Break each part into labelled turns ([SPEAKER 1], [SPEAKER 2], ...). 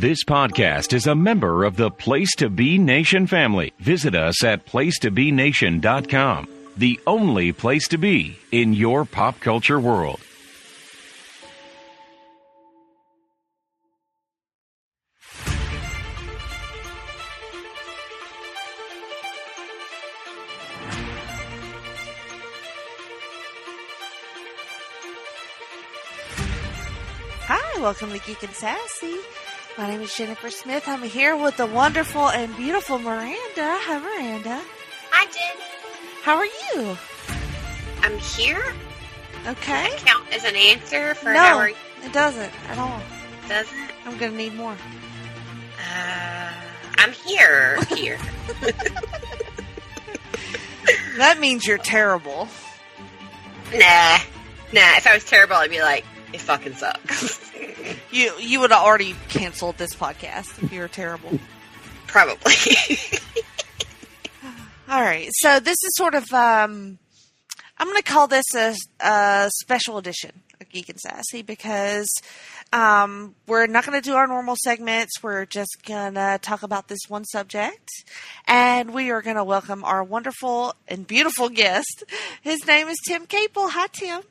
[SPEAKER 1] This podcast is a member of the Place to Be Nation family. Visit us at placetobenation.com, the only place to be in your pop culture world.
[SPEAKER 2] Hi, welcome to Geek and Sassy. My name is Jennifer Smith. I'm here with the wonderful and beautiful Miranda. Hi, Miranda.
[SPEAKER 3] Hi, Jenny.
[SPEAKER 2] How are you?
[SPEAKER 3] I'm here.
[SPEAKER 2] Okay.
[SPEAKER 3] Does that count as an answer for
[SPEAKER 2] no,
[SPEAKER 3] how are you?
[SPEAKER 2] it doesn't at all.
[SPEAKER 3] Doesn't?
[SPEAKER 2] I'm going to need more.
[SPEAKER 3] I'm here. Here.
[SPEAKER 2] That means you're terrible.
[SPEAKER 3] Nah. If I was terrible, I'd be like, it fucking sucks.
[SPEAKER 2] You would have already canceled this podcast if you were terrible.
[SPEAKER 3] Probably.
[SPEAKER 2] All right. So this is sort of, I'm going to call this a special edition of Geek and Sassy because we're not going to do our normal segments. We're just going to talk about this one subject. And we are going to welcome our wonderful and beautiful guest. His name is Tim Capel. Hi, Tim.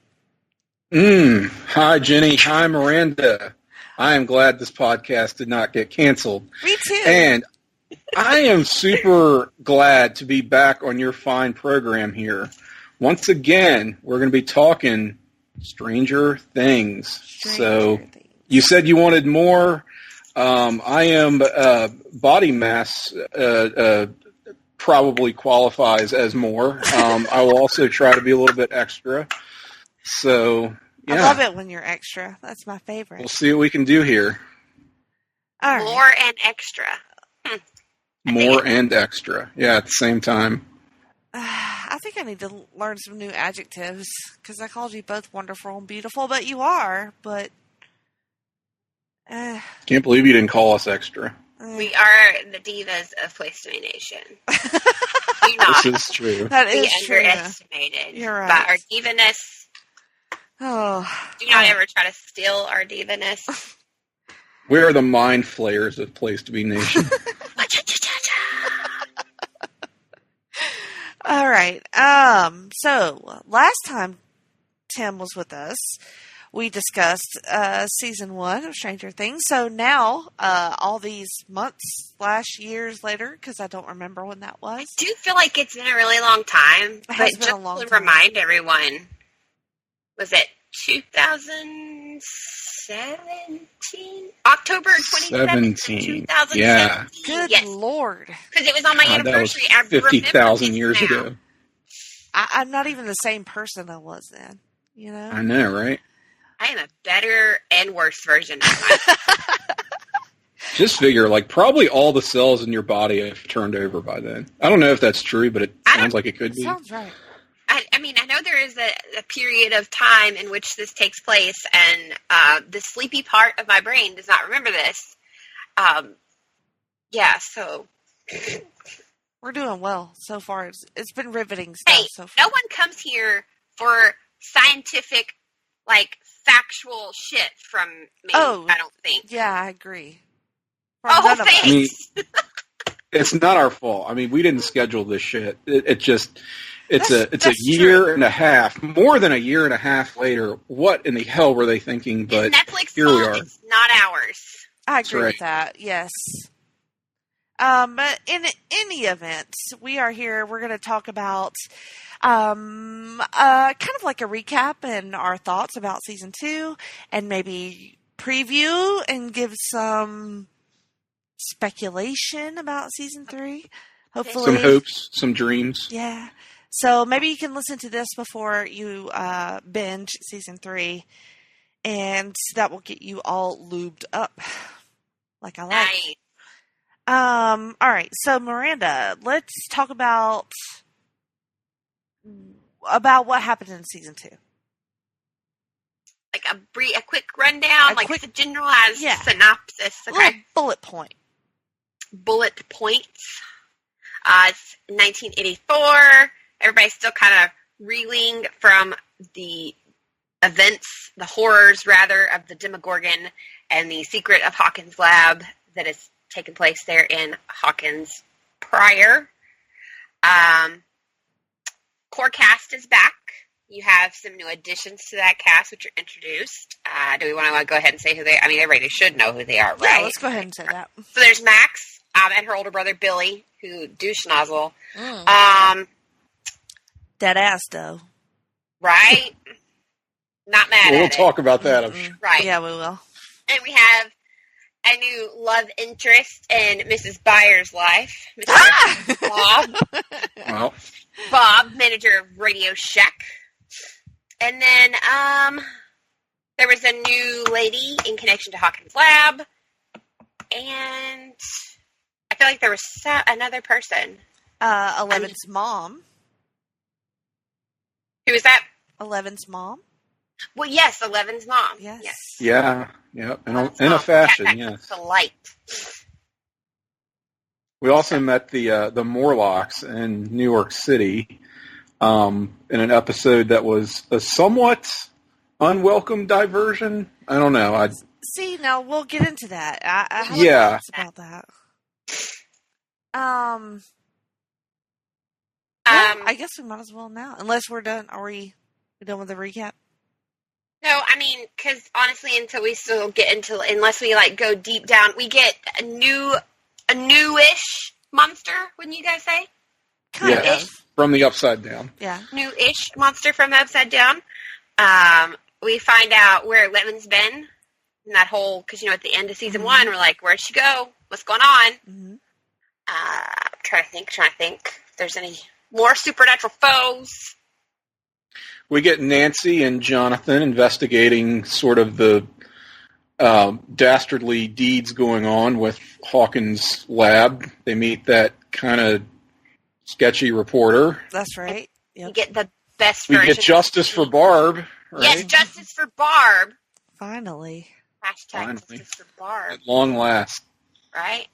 [SPEAKER 4] Hi, Jenny. Hi, Miranda. I am glad this podcast did not get canceled.
[SPEAKER 2] Me too.
[SPEAKER 4] And I am super glad to be back on your fine program here. Once again, we're going to be talking Stranger Things. You said you wanted more. I am body mass probably qualifies as more. I will also try to be a little bit extra. So, yeah.
[SPEAKER 2] I love it when you're extra. That's my favorite.
[SPEAKER 4] We'll see what we can do here.
[SPEAKER 2] All right.
[SPEAKER 3] More and extra.
[SPEAKER 4] More and extra. Yeah, at the same time.
[SPEAKER 2] I think I need to learn some new adjectives because I called you both wonderful and beautiful, but you are. But
[SPEAKER 4] can't believe you didn't call us extra.
[SPEAKER 3] We are the divas of Place to Be Nation. Do not
[SPEAKER 4] This is true.
[SPEAKER 2] That is
[SPEAKER 3] be underestimated.
[SPEAKER 2] You're right.
[SPEAKER 3] By our divaness.
[SPEAKER 2] Oh,
[SPEAKER 3] Do not ever try to steal our divaness.
[SPEAKER 4] We are the mind flayers of Place to Be Nation.
[SPEAKER 2] all right. So last time Tim was with us, we discussed season 1 of Stranger Things. So now, all these months / years later, because I don't remember when that was.
[SPEAKER 3] I do feel like it's been a really long time.
[SPEAKER 2] It has
[SPEAKER 3] but
[SPEAKER 2] been
[SPEAKER 3] just
[SPEAKER 2] a long
[SPEAKER 3] to
[SPEAKER 2] time.
[SPEAKER 3] remind everyone, was it 2017? October 2017? 2017.
[SPEAKER 4] Yeah.
[SPEAKER 2] Good
[SPEAKER 3] yes.
[SPEAKER 2] Lord.
[SPEAKER 3] Because it was on my
[SPEAKER 4] God, that was
[SPEAKER 3] anniversary. I
[SPEAKER 4] 50,000 years
[SPEAKER 3] now.
[SPEAKER 4] ago.
[SPEAKER 2] I'm not even the same person I was then. You know?
[SPEAKER 4] I know, right?
[SPEAKER 3] I am a better and worse version of myself.
[SPEAKER 4] Just figure, probably all the cells in your body have turned over by then. I don't know if that's true, but it sounds like it could be.
[SPEAKER 2] Sounds right.
[SPEAKER 3] I mean, I know there is a period of time in which this takes place, and the sleepy part of my brain does not remember this. Yeah, so...
[SPEAKER 2] We're doing well so far. It's been riveting stuff so far.
[SPEAKER 3] No one comes here for scientific, factual shit from me, I don't think.
[SPEAKER 2] Yeah, I agree.
[SPEAKER 3] Oh, thanks!
[SPEAKER 4] I mean, it's not our fault. I mean, we didn't schedule this shit. It's a year and a half, more than a year and a half later. What in the hell were they thinking? But
[SPEAKER 3] it's Netflix
[SPEAKER 4] here
[SPEAKER 3] fault,
[SPEAKER 4] we are.
[SPEAKER 3] it's not ours.
[SPEAKER 2] I agree with that. Yes. But in any event, we are here. We're going to talk about kind of like a recap and our thoughts about season 2, and maybe preview and give some speculation about season 3. Hopefully,
[SPEAKER 4] some hopes, some dreams.
[SPEAKER 2] Yeah. So maybe you can listen to this before you binge season 3, and that will get you all lubed up, like I like.
[SPEAKER 3] Nice.
[SPEAKER 2] All right. So Miranda, let's talk about what happened in season 2.
[SPEAKER 3] A quick rundown, the generalized synopsis. Okay.
[SPEAKER 2] Little bullet point.
[SPEAKER 3] Bullet points. It's 1984. Everybody's still kind of reeling from the events, the horrors, rather, of the Demogorgon and the secret of Hawkins' lab. that has taken place there in Hawkins prior. Core cast is back. You have some new additions to that cast, which are introduced. Do we want to go ahead and say who they are? I mean, everybody should know who they are, right?
[SPEAKER 2] Yeah, let's go ahead and say that.
[SPEAKER 3] So there's Max and her older brother, Billy, who douche nozzle.
[SPEAKER 2] Dead ass, though.
[SPEAKER 3] Right? Not mad at it.
[SPEAKER 4] We'll talk about that, I'm sure.
[SPEAKER 3] Right.
[SPEAKER 2] Yeah, we will.
[SPEAKER 3] And we have a new love interest in Mrs. Byers' life, Mr. Bob.
[SPEAKER 4] Well,
[SPEAKER 3] Bob, manager of Radio Shack. And then there was a new lady in connection to Hawkins Lab. And I feel like there was another person.
[SPEAKER 2] Eleven's mom.
[SPEAKER 3] Who was that?
[SPEAKER 2] Eleven's mom.
[SPEAKER 3] Well, yes, Eleven's mom.
[SPEAKER 2] Yes.
[SPEAKER 4] yeah. In a fashion, yes.
[SPEAKER 3] The light.
[SPEAKER 4] We also met the Morlocks in New York City in an episode that was a somewhat unwelcome diversion. I don't know.
[SPEAKER 2] See, now we'll get into that. I have thoughts about that. I guess we might as well now, unless we're done. Are we done with the recap?
[SPEAKER 3] No, I mean, because honestly, until we still get into, unless we go deep down, we get a newish monster. Wouldn't you guys say?
[SPEAKER 2] Kind of.
[SPEAKER 4] From the Upside Down.
[SPEAKER 2] Yeah.
[SPEAKER 3] New-ish monster from the Upside Down. We find out where Lemon's been in that whole, because at the end of season 1, we're like, where'd she go? What's going on?
[SPEAKER 2] Mm-hmm.
[SPEAKER 3] Trying to think if there's any more supernatural foes.
[SPEAKER 4] We get Nancy and Jonathan investigating sort of the dastardly deeds going on with Hawkins' lab. They meet that kind of sketchy reporter.
[SPEAKER 2] That's right. Yep.
[SPEAKER 3] You get the best
[SPEAKER 4] We
[SPEAKER 3] version.
[SPEAKER 4] get justice for Barb, right?
[SPEAKER 3] Yes, justice for Barb.
[SPEAKER 2] Finally.
[SPEAKER 3] Hashtag justice for Barb.
[SPEAKER 4] At long last.
[SPEAKER 3] Right?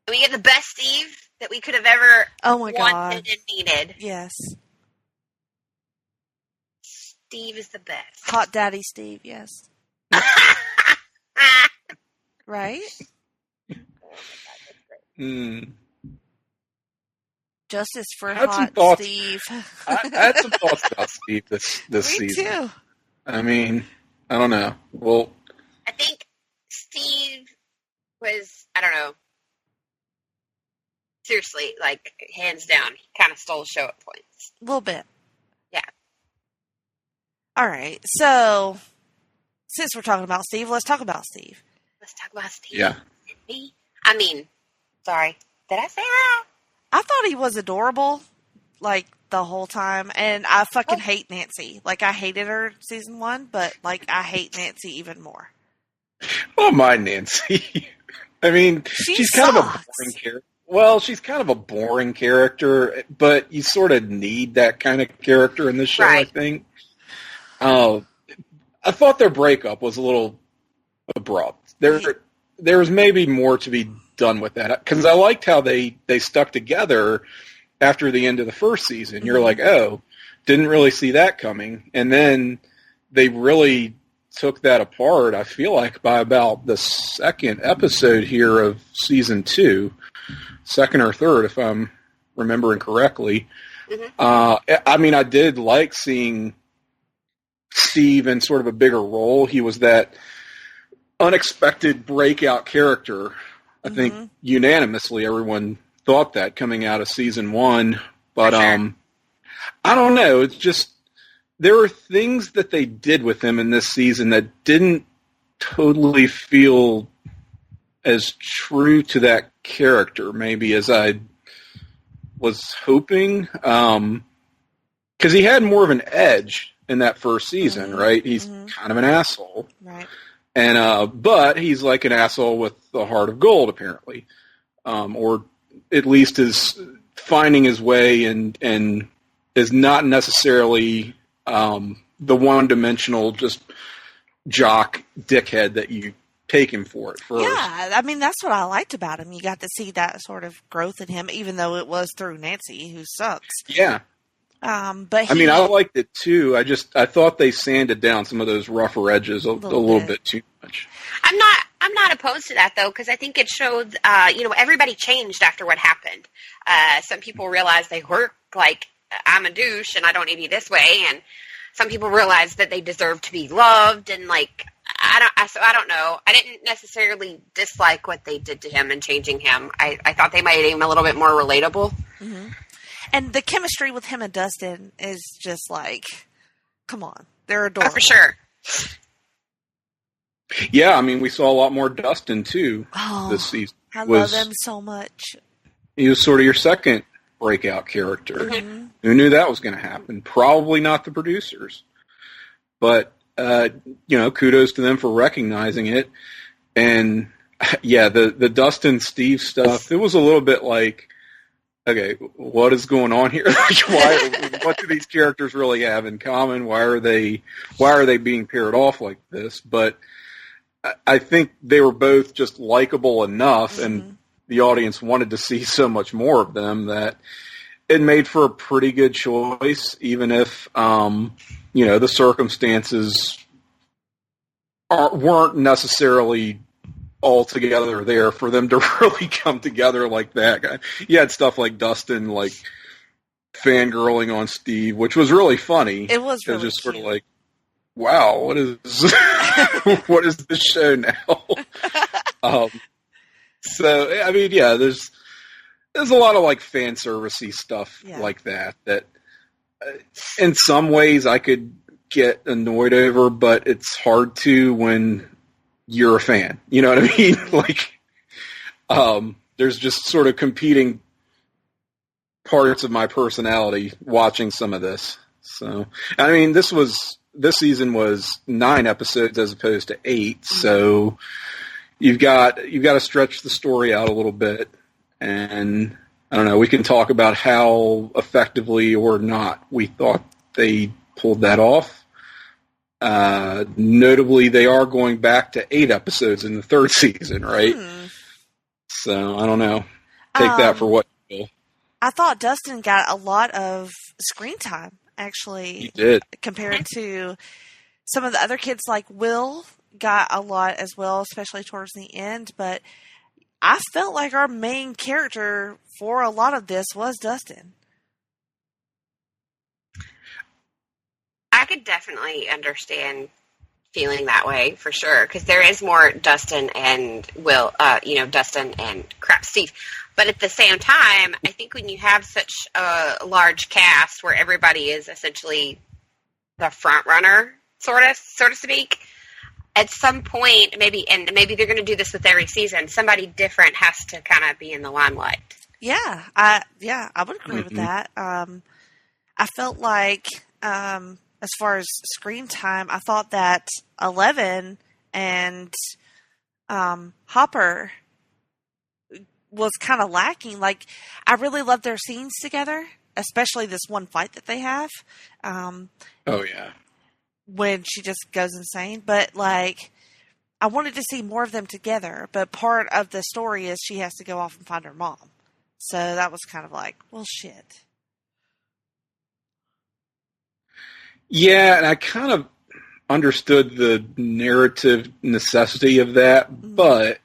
[SPEAKER 3] And we get the best Steve that we could have ever wanted and needed.
[SPEAKER 2] Yes.
[SPEAKER 3] Steve is the best.
[SPEAKER 2] Hot Daddy Steve, yes. Right? Justice for Hot Steve.
[SPEAKER 4] I had some thoughts about Steve this
[SPEAKER 2] Me
[SPEAKER 4] season.
[SPEAKER 2] too.
[SPEAKER 4] I mean, I don't know. Well,
[SPEAKER 3] I think Steve was, I don't know, seriously, hands down, he kind of stole the show at points.
[SPEAKER 2] A little bit.
[SPEAKER 3] Yeah.
[SPEAKER 2] All right. So, since we're talking about Steve, let's talk about Steve.
[SPEAKER 3] Let's talk about Steve.
[SPEAKER 4] yeah.
[SPEAKER 3] Me? I mean, sorry. Did I say that?
[SPEAKER 2] I thought he was adorable, the whole time. And I fucking hate Nancy. I hated her season 1, but, I hate Nancy even more.
[SPEAKER 4] Oh, my Nancy. I mean, she's kind of a boring character. Well, she's kind of a boring character, but you sort of need that kind of character in this show,
[SPEAKER 3] right.
[SPEAKER 4] I think. I thought their breakup was a little abrupt. There was maybe more to be done with that, because I liked how they stuck together after the end of the first season. Mm-hmm. You're like, oh, didn't really see that coming. And then they really took that apart, I feel like, by about the second episode here of season 2. Second or third, if I'm remembering correctly. Mm-hmm. I mean, I did like seeing Steve in sort of a bigger role. He was that unexpected breakout character. I think unanimously everyone thought that coming out of season 1. But I don't know. It's just there were things that they did with him in this season that didn't totally feel as true to that character, maybe, as I was hoping. Because he had more of an edge in that first season, right? He's kind of an asshole.
[SPEAKER 2] Right.
[SPEAKER 4] And but he's like an asshole with a heart of gold, apparently. Or at least is finding his way and is not necessarily the one-dimensional just jock dickhead that you take him for at first.
[SPEAKER 2] Yeah, I mean, that's what I liked about him. You got to see that sort of growth in him, even though it was through Nancy, who sucks.
[SPEAKER 4] Yeah.
[SPEAKER 2] But
[SPEAKER 4] I mean, I liked it too. I thought they sanded down some of those rougher edges a little bit too much.
[SPEAKER 3] I'm not I'm not opposed to that, though, because I think it showed, everybody changed after what happened. Some people realized they were like, I'm a douche and I don't need to be this way. And some people realized that they deserve to be loved. And like, I don't know. I didn't necessarily dislike what they did to him and changing him. I thought they made him a little bit more relatable.
[SPEAKER 2] Mm-hmm. And the chemistry with him and Dustin is just like, come on. They're adorable.
[SPEAKER 3] Oh, for sure.
[SPEAKER 4] Yeah, I mean, we saw a lot more Dustin, too, this season.
[SPEAKER 2] I love him so much.
[SPEAKER 4] He was sort of your second breakout character.
[SPEAKER 2] Mm-hmm.
[SPEAKER 4] Who knew that was going to happen? Probably not the producers. But, kudos to them for recognizing it. And, yeah, the Dustin Steve stuff, it was a little bit like, okay, what is going on here? What do these characters really have in common? Why are they being paired off like this? But I think they were both just likable enough, and the audience wanted to see so much more of them that it made for a pretty good choice, even if the circumstances weren't necessarily all together there for them to really come together like that. You had stuff like Dustin like fangirling on Steve, which was really funny.
[SPEAKER 2] It was really
[SPEAKER 4] just
[SPEAKER 2] cute.
[SPEAKER 4] Sort of like, wow, what is what is this show now? So I mean, yeah, there's a lot of like fan servicey stuff like that in some ways I could get annoyed over, but it's hard to when you're a fan. You know what I mean? Like, there's just sort of competing parts of my personality watching some of this. So, I mean, this season was 9 episodes as opposed to 8. So you've got to stretch the story out a little bit. And I don't know, we can talk about how effectively or not we thought they pulled that off. Notably, they are going back to 8 episodes in the 3rd season, right? So, I don't know. Take that for what you will.
[SPEAKER 2] I thought Dustin got a lot of screen time, actually.
[SPEAKER 4] He did.
[SPEAKER 2] Compared to some of the other kids, like Will got a lot as well, especially towards the end. But I felt like our main character for a lot of this was Dustin.
[SPEAKER 3] I could definitely understand feeling that way for sure, because there is more Dustin and Dustin and Steve. But at the same time, I think when you have such a large cast where everybody is essentially the front runner, sort of speak, at some point, maybe they're going to do this with every season, somebody different has to kind of be in the limelight.
[SPEAKER 2] Yeah, I would agree with that. I felt like, as far as screen time, I thought that 11 and Hopper was kind of lacking. Like, I really loved their scenes together, especially this one fight that they have.
[SPEAKER 4] Oh, yeah.
[SPEAKER 2] When she just goes insane. But, like, I wanted to see more of them together. But part of the story is she has to go off and find her mom. So that was kind of like, well, shit.
[SPEAKER 4] Yeah, and I kind of understood the narrative necessity of that, but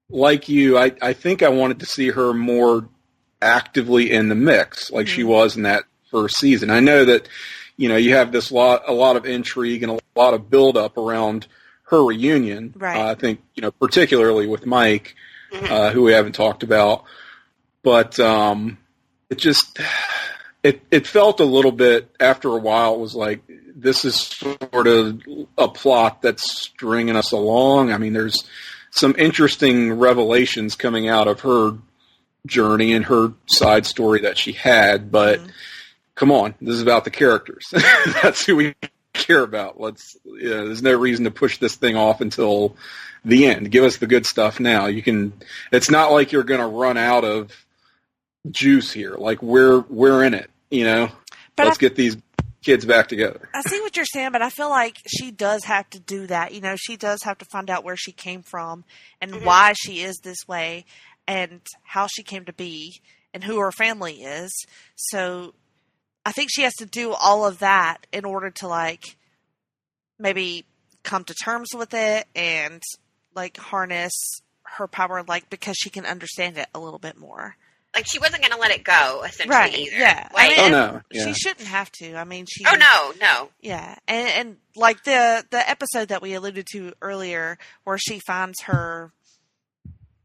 [SPEAKER 4] like you, I think I wanted to see her more actively in the mix, like she was in that first season. I know that, you have a lot of intrigue and a lot of buildup around her reunion.
[SPEAKER 2] Right.
[SPEAKER 4] I think, particularly with Mike, who we haven't talked about, but it just... It felt a little bit, after a while, it was like, this is sort of a plot that's stringing us along. I mean, there's some interesting revelations coming out of her journey and her side story that she had, but come on, this is about the characters. That's who we care about. There's no reason to push this thing off until the end. Give us the good stuff now. It's not like you're going to run out of juice here. Like, we're in it, But let's get these kids back together.
[SPEAKER 2] I see what you're saying, but I feel like she does have to do that. She does have to find out where she came from and why she is this way and how she came to be and who her family is. So I think she has to do all of that in order to, like, maybe come to terms with it and like harness her power, like because she can understand it a little bit more.
[SPEAKER 3] Like she wasn't going to let it go, essentially.
[SPEAKER 2] Right?
[SPEAKER 3] Either.
[SPEAKER 2] Yeah.
[SPEAKER 3] Like,
[SPEAKER 4] no. Yeah.
[SPEAKER 2] She shouldn't have to. I mean, she.
[SPEAKER 3] Oh no.
[SPEAKER 2] Yeah, and like the episode that we alluded to earlier, where she finds her,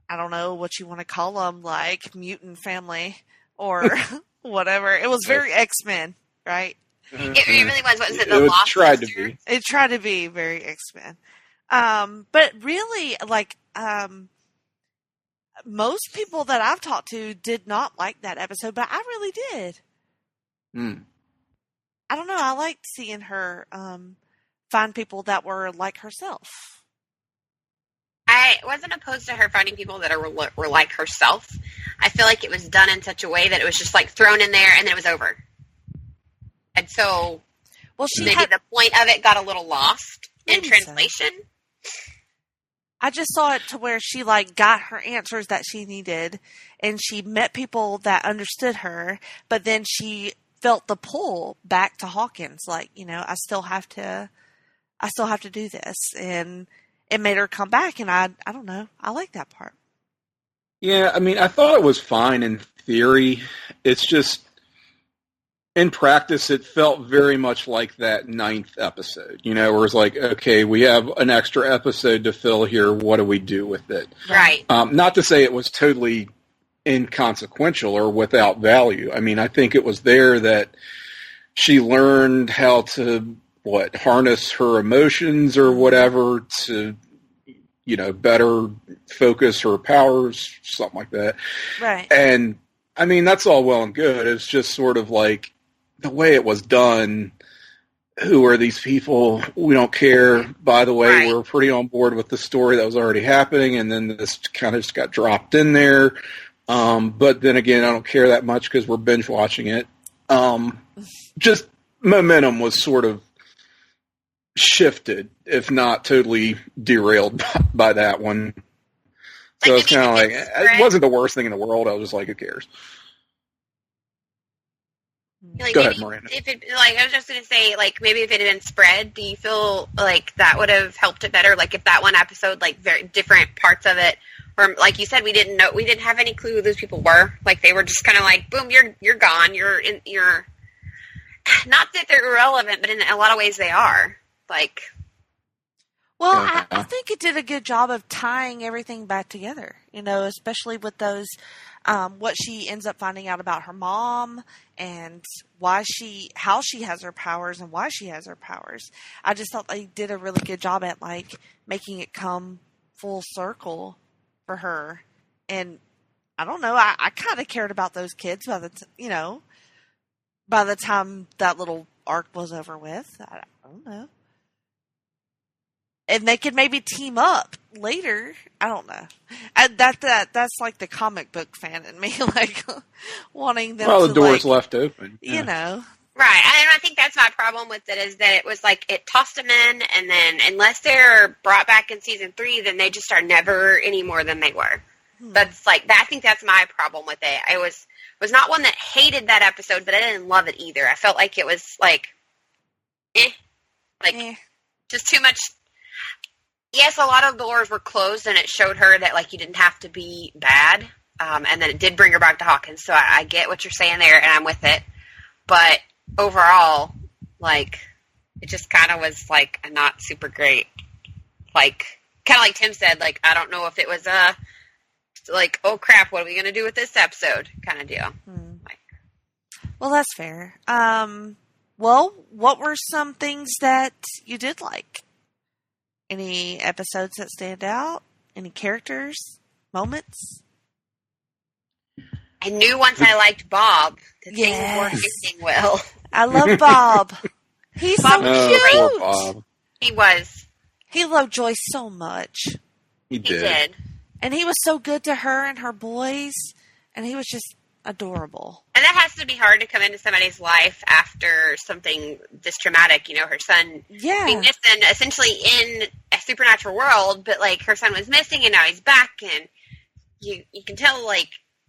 [SPEAKER 2] I don't know what you want to call them, like mutant family or whatever. It was very X-Men, right?
[SPEAKER 3] It really was. What was it?
[SPEAKER 4] It was tried to
[SPEAKER 3] Sister?
[SPEAKER 4] be.
[SPEAKER 2] It tried to be very X-Men. But really, like, most people that I've talked to did not like that episode, but I really did. I don't know. I liked seeing her find people that were like herself.
[SPEAKER 3] I wasn't opposed to her finding people that were like herself. I feel like it was done in such a way that it was just like thrown in there and then it was over. And so maybe the point of it got a little lost in translation.
[SPEAKER 2] So. I just saw it to where she like got her answers that she needed and she met people that understood her, but then she felt the pull back to Hawkins. Like, you know, I still have to do this. And it made her come back. And I don't know. I like that part.
[SPEAKER 4] Yeah. I mean, I thought it was fine in theory. It's just, in practice, it felt very much like that 9th episode, you know, where it's like, okay, we have an extra episode to fill here. What do we do with it?
[SPEAKER 3] Right.
[SPEAKER 4] Not to say it was totally inconsequential or without value. I mean, I think it was there that she learned how to, harness her emotions or whatever to, you know, better focus her powers, something like that.
[SPEAKER 2] Right.
[SPEAKER 4] And, I mean, that's all well and good. It's just sort of like, the way it was done, who are these people? We don't care. By the way,
[SPEAKER 3] right.
[SPEAKER 4] We're pretty on board with the story that was already happening, and then this kind of just got dropped in there. But then again, I don't care that much because we're binge watching it. Just momentum was sort of shifted, if not totally derailed by that one. So it's kind of like, it wasn't the worst thing in the world. I was just like, who cares?
[SPEAKER 3] Like,
[SPEAKER 4] Go
[SPEAKER 3] maybe
[SPEAKER 4] ahead, Miranda.
[SPEAKER 3] If it, like, I was just going to say, like, maybe if it had been spread, do you feel like that would have helped it better? Like, if that one episode, like, very different parts of it, or like you said, we didn't have any clue who those people were. Like, they were just kind of like, boom, you're gone. You're not that they're irrelevant, but in a lot of ways they are. Like,
[SPEAKER 2] well, I think it did a good job of tying everything back together, you know, especially with those, what she ends up finding out about her mom and how she has her powers and why she has her powers. I just thought they did a really good job at like making it come full circle for her. And I don't know, I kind of cared about those kids by the time that little arc was over with. I don't know. And they could maybe team up later. I don't know. That's like the comic book fan in me, like wanting them.
[SPEAKER 4] Well,
[SPEAKER 2] the
[SPEAKER 4] door's left open.
[SPEAKER 2] You know.
[SPEAKER 3] Right. And I think that's my problem with it is that it was like it tossed them in, and then unless they're brought back in season 3, then they just are never any more than they were. That's like I think that's my problem with it. I was not one that hated that episode, but I didn't love it either. I felt like it was like, just too much. Yes, a lot of doors were closed, and it showed her that, like, you didn't have to be bad, and then it did bring her back to Hawkins, so I get what you're saying there, and I'm with it, but overall, like, it just kind of was, like, not super great, like, kind of like Tim said, like, I don't know if it was, like, oh crap, what are we going to do with this episode, kind of deal. Like,
[SPEAKER 2] well, that's fair. Well, what were some things that you did like? Any episodes that stand out? Any characters? Moments?
[SPEAKER 3] I knew once I liked Bob that things were shifting well.
[SPEAKER 2] I love Bob. He's so cute.
[SPEAKER 4] Poor Bob.
[SPEAKER 3] He was.
[SPEAKER 2] He loved Joyce so much.
[SPEAKER 4] He did.
[SPEAKER 2] And he was so good to her and her boys. And he was just adorable.
[SPEAKER 3] And that has to be hard to come into somebody's life after something this traumatic. You know, her son being missing essentially in a supernatural world, but like her son was missing and now he's back, and you can tell like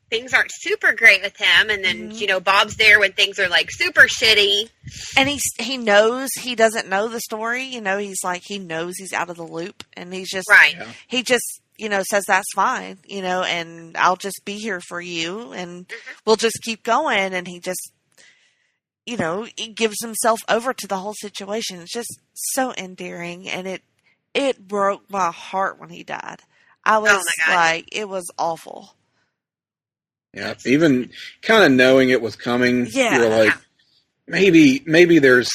[SPEAKER 3] things aren't super great with him, and then Bob's there when things are like super shitty.
[SPEAKER 2] And he knows he doesn't know the story. He's like, he knows he's out of the loop, and he's just he just says that's fine, and I'll just be here for you, and we'll just keep going. And he just he gives himself over to the whole situation. It's just so endearing, and it broke my heart when he died. I was like, it was awful.
[SPEAKER 4] Yeah, even kind of knowing it was coming, you're like, maybe there's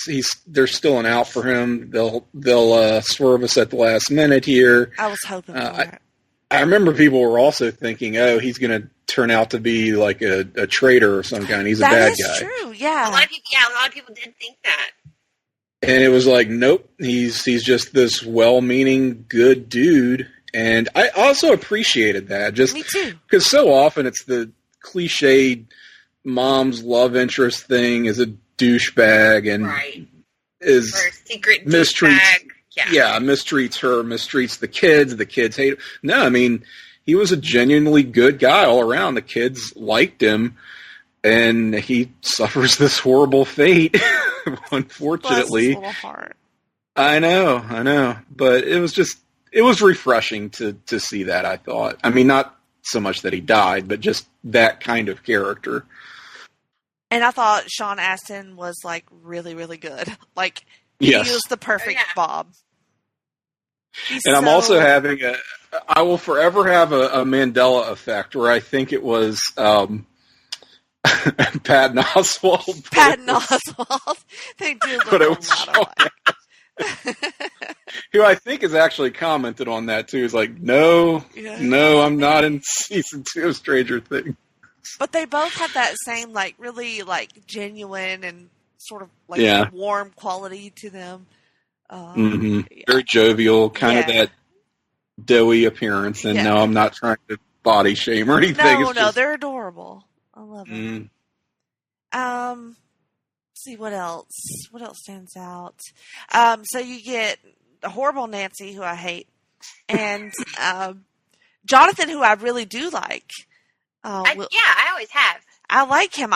[SPEAKER 4] still an out for him. They'll swerve us at the last minute here.
[SPEAKER 2] I was hoping for it.
[SPEAKER 4] I remember people were also thinking, oh, he's going to turn out to be like a traitor or some kind. He's a bad guy.
[SPEAKER 2] That is true. Yeah.
[SPEAKER 3] A lot of people did think that.
[SPEAKER 4] And it was like, nope, he's just this well-meaning, good dude. And I also appreciated that. Just
[SPEAKER 2] me too.
[SPEAKER 4] Because so often it's the cliched mom's love interest thing is a douchebag and is
[SPEAKER 3] secret
[SPEAKER 4] mistreats.
[SPEAKER 3] Douchebag. Yeah,
[SPEAKER 4] mistreats her, mistreats the kids hate him. No, I mean, he was a genuinely good guy all around. The kids liked him, and he suffers this horrible fate, unfortunately.
[SPEAKER 2] Bless his little heart.
[SPEAKER 4] I know. But it was refreshing to see that, I thought. I mean, not so much that he died, but just that kind of character.
[SPEAKER 2] And I thought Sean Astin was, like, really, really good. Like,
[SPEAKER 4] yes.
[SPEAKER 2] He was the perfect Bob.
[SPEAKER 4] And I'm also having I will forever have a Mandela effect where I think it was Patton Oswalt.
[SPEAKER 2] Patton Oswalt. They do look a lot alike.
[SPEAKER 4] Who I think has actually commented on that too. He's like, no, I'm not in season 2 of Stranger Things.
[SPEAKER 2] But they both had that same, like, really, like, genuine and sort of, like, warm quality to them.
[SPEAKER 4] Very jovial, kind of that doughy appearance. And no, I'm not trying to body shame or anything.
[SPEAKER 2] No, they're adorable. I love them. Let's see what else. What else stands out? So you get a horrible Nancy, who I hate, and Jonathan, who I really do like.
[SPEAKER 3] I always have.
[SPEAKER 2] I like him.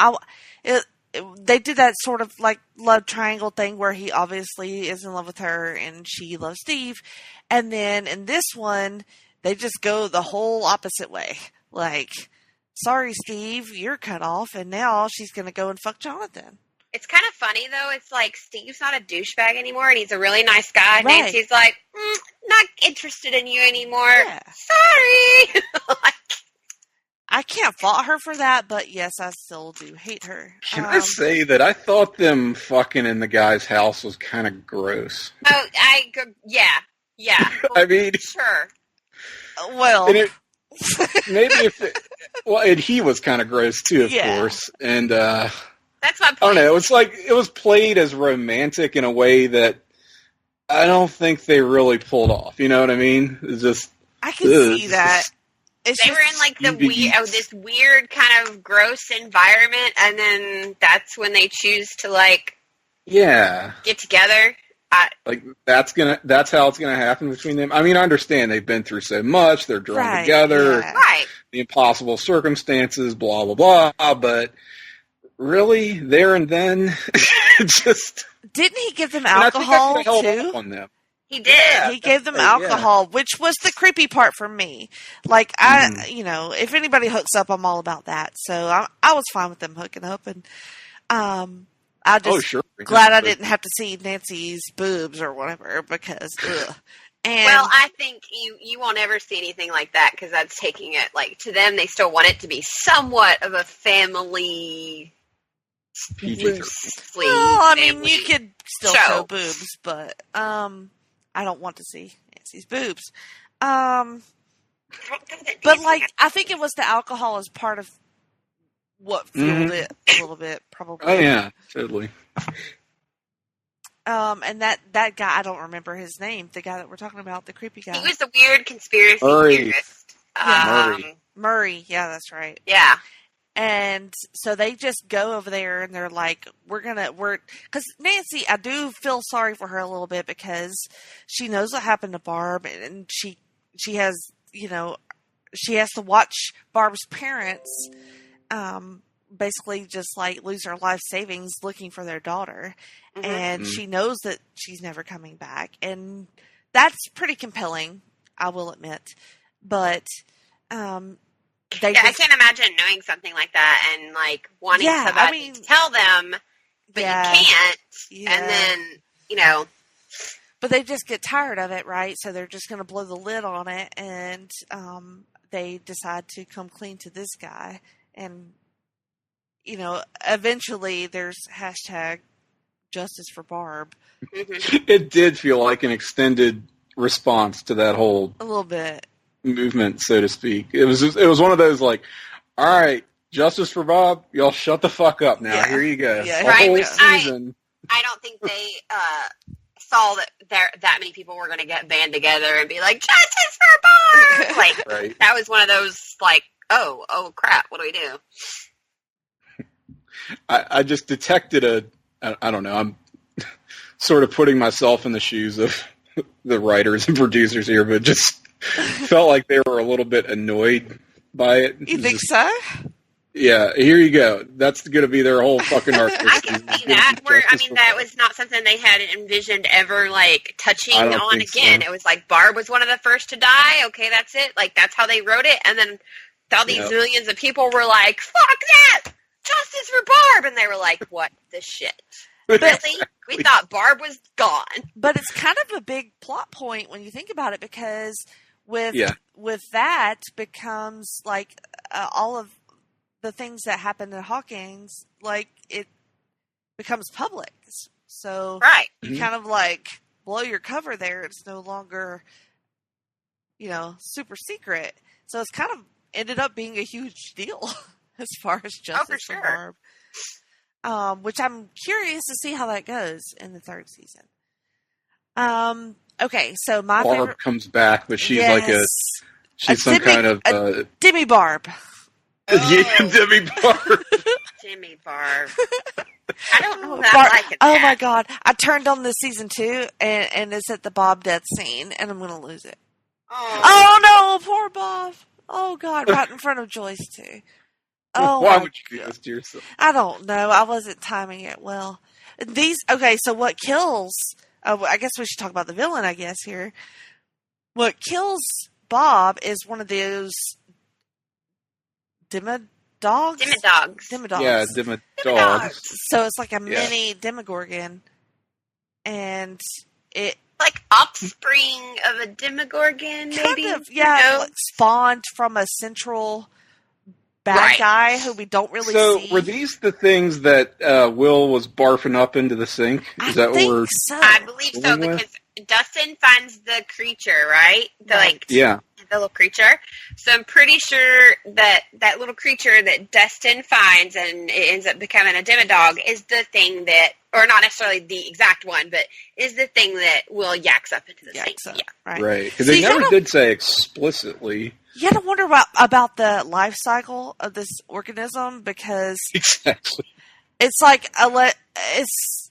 [SPEAKER 2] They did that sort of like love triangle thing where he obviously is in love with her and she loves Steve. And then in this one, they just go the whole opposite way. Like, sorry, Steve, you're cut off. And now she's going to go and fuck Jonathan.
[SPEAKER 3] It's kind of funny, though. It's like Steve's not a douchebag anymore, and he's a really nice guy.
[SPEAKER 2] Right.
[SPEAKER 3] Nancy's like, not interested in you anymore.
[SPEAKER 2] Yeah.
[SPEAKER 3] Sorry.
[SPEAKER 2] I can't fault her for that, but yes, I still do hate her.
[SPEAKER 4] Can I say that I thought them fucking in the guy's house was kind of gross?
[SPEAKER 3] Oh, yeah. Well,
[SPEAKER 4] I mean,
[SPEAKER 3] sure.
[SPEAKER 2] Well,
[SPEAKER 4] maybe and he was kind of gross too, of course. And
[SPEAKER 3] that's my point.
[SPEAKER 4] I don't know. It's like it was played as romantic in a way that I don't think they really pulled off. You know what I mean? It's just
[SPEAKER 2] I can see that.
[SPEAKER 3] They were in like this weird kind of gross environment, and then that's when they choose to get together.
[SPEAKER 4] That's how it's gonna happen between them. I mean, I understand they've been through so much, they're drawn together, the impossible circumstances, blah blah blah. But really, there and then, just
[SPEAKER 2] didn't he give them alcohol too?
[SPEAKER 4] On them.
[SPEAKER 3] He did.
[SPEAKER 2] Yeah, he gave them alcohol, which was the creepy part for me. Like, if anybody hooks up, I'm all about that. So I was fine with them hooking up, and I just glad I didn't have to see Nancy's boobs or whatever because.
[SPEAKER 3] Well, I think you won't ever see anything like that because that's taking it to them. They still want it to be somewhat of a family. Loosely.
[SPEAKER 2] Well, I mean, you could still show boobs, but I don't want to see Nancy's boobs. But I think it was the alcohol as part of what fueled it a little bit, probably.
[SPEAKER 4] Oh yeah, totally.
[SPEAKER 2] And that guy, I don't remember his name. The guy that we're talking about, the creepy guy.
[SPEAKER 3] He was the weird conspiracy theorist.
[SPEAKER 2] Murray. Yeah, that's right.
[SPEAKER 3] Yeah.
[SPEAKER 2] And so they just go over there and they're like, because Nancy, I do feel sorry for her a little bit because she knows what happened to Barb and she has, she has to watch Barb's parents basically just like lose their life savings looking for their daughter. And she knows that she's never coming back. And that's pretty compelling, I will admit. But I
[SPEAKER 3] can't imagine knowing something like that and like wanting somebody to tell them, but you can't. Yeah. And then, you know.
[SPEAKER 2] But they just get tired of it, right? So they're just going to blow the lid on it, and they decide to come clean to this guy. And, you know, eventually there's hashtag justice for Barb.
[SPEAKER 4] It did feel like an extended response to that whole
[SPEAKER 2] a little bit
[SPEAKER 4] movement, so to speak. It was one of those like, all right, justice for Bob, y'all shut the fuck up now. Yeah. Here you go. Yeah. The whole season.
[SPEAKER 3] I don't think they saw that many people were going to get band together and be like, justice for Barb! Like, that was one of those, like, oh crap, what do we do?
[SPEAKER 4] I just detected I don't know, I'm sort of putting myself in the shoes of the writers and producers here, but just felt like they were a little bit annoyed by it.
[SPEAKER 2] You think so?
[SPEAKER 4] Yeah, here you go. That's going to be their whole fucking arc.
[SPEAKER 3] I can see that. That was not something they had envisioned ever, like, touching on again. So. It was like, Barb was one of the first to die. Okay, that's it. Like, that's how they wrote it. And then all these millions of people were like, fuck that! Justice for Barb! And they were like, what the shit? Really? We thought Barb was gone.
[SPEAKER 2] But it's kind of a big plot point when you think about it, because with that becomes, like, all of the things that happened in Hawkins, like, it becomes public. So you kind of, like, blow your cover there. It's no longer, you know, super secret. So it's kind of ended up being a huge deal as far as justice for Barb. Which I'm curious to see how that goes in the third season. Okay, so my
[SPEAKER 4] Barb
[SPEAKER 2] favorite
[SPEAKER 4] comes back, but she's like she's some kind of
[SPEAKER 2] Demi Barb.
[SPEAKER 4] Demi Barb.
[SPEAKER 3] Demi Barb. I don't know that I like it.
[SPEAKER 2] Oh my god! I turned on this season 2, and it's at the Bob death scene, and I'm gonna lose it. Oh no, poor Bob! Oh god, right in front of Joyce too. Oh,
[SPEAKER 4] why would you do this to yourself?
[SPEAKER 2] I don't know. I wasn't timing it well. So what kills... I guess we should talk about the villain, I guess, here. What kills Bob is one of those... Demodogs?
[SPEAKER 3] Demodogs.
[SPEAKER 4] Yeah, Demodogs.
[SPEAKER 2] So it's like a mini Demogorgon. And it...
[SPEAKER 3] Like offspring of a Demogorgon, maybe?
[SPEAKER 2] Kind of, yeah. Like spawned from a central... bad guy who we don't really see.
[SPEAKER 4] So, were these the things that Will was barfing up into the sink? Is that what we're...
[SPEAKER 2] So.
[SPEAKER 3] I believe so, because Dustin finds the creature, right? The little creature. So I'm pretty sure that little creature that Dustin finds and it ends up becoming a Demodog is the thing that, or not necessarily the exact one, but is the thing that Will yaks up into the sink.
[SPEAKER 2] Yeah.
[SPEAKER 4] Right. Because they never did say explicitly.
[SPEAKER 2] You gotta wonder about the life cycle of this organism, because it's like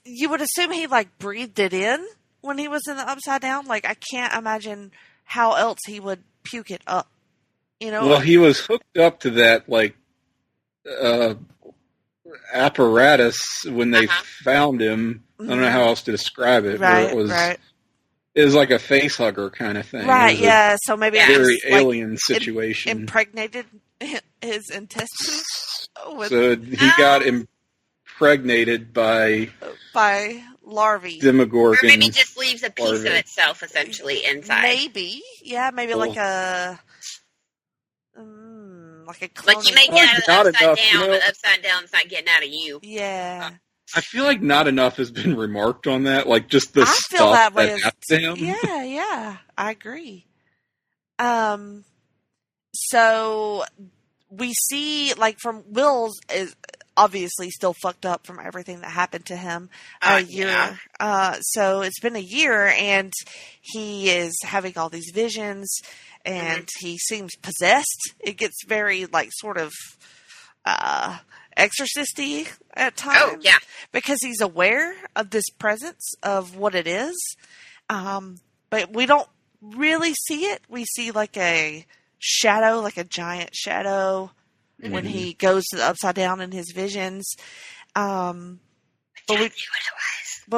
[SPEAKER 2] you would assume he like breathed it in when he was in the Upside Down. Like, I can't imagine how else he would puke it up. You know?
[SPEAKER 4] Well, he was hooked up to that like apparatus when they found him. I don't know how else to describe it.
[SPEAKER 2] Right.
[SPEAKER 4] It was like a face hugger kind of thing.
[SPEAKER 2] Right, yeah. So maybe
[SPEAKER 4] a very alien situation.
[SPEAKER 2] Impregnated his intestines.
[SPEAKER 4] So he got impregnated by
[SPEAKER 2] larvae.
[SPEAKER 4] Demogorgon.
[SPEAKER 3] Or maybe just leaves a piece of itself essentially inside.
[SPEAKER 2] Maybe. Yeah, maybe like a clone.
[SPEAKER 3] Like you may get out of the upside down, but upside down's not getting out of you.
[SPEAKER 2] Yeah.
[SPEAKER 4] I feel like not enough has been remarked on that. Like, just the stuff that happened to him.
[SPEAKER 2] Yeah, I agree. So we see, like, from Will's is obviously still fucked up from everything that happened to him a year. So it's been a year, and he is having all these visions, and he seems possessed. It gets very, like, sort of exorcist-y at times. Because he's aware of this presence of what it is. But we don't really see it. We see like a shadow, like a giant shadow, when he goes to the upside down in his visions. But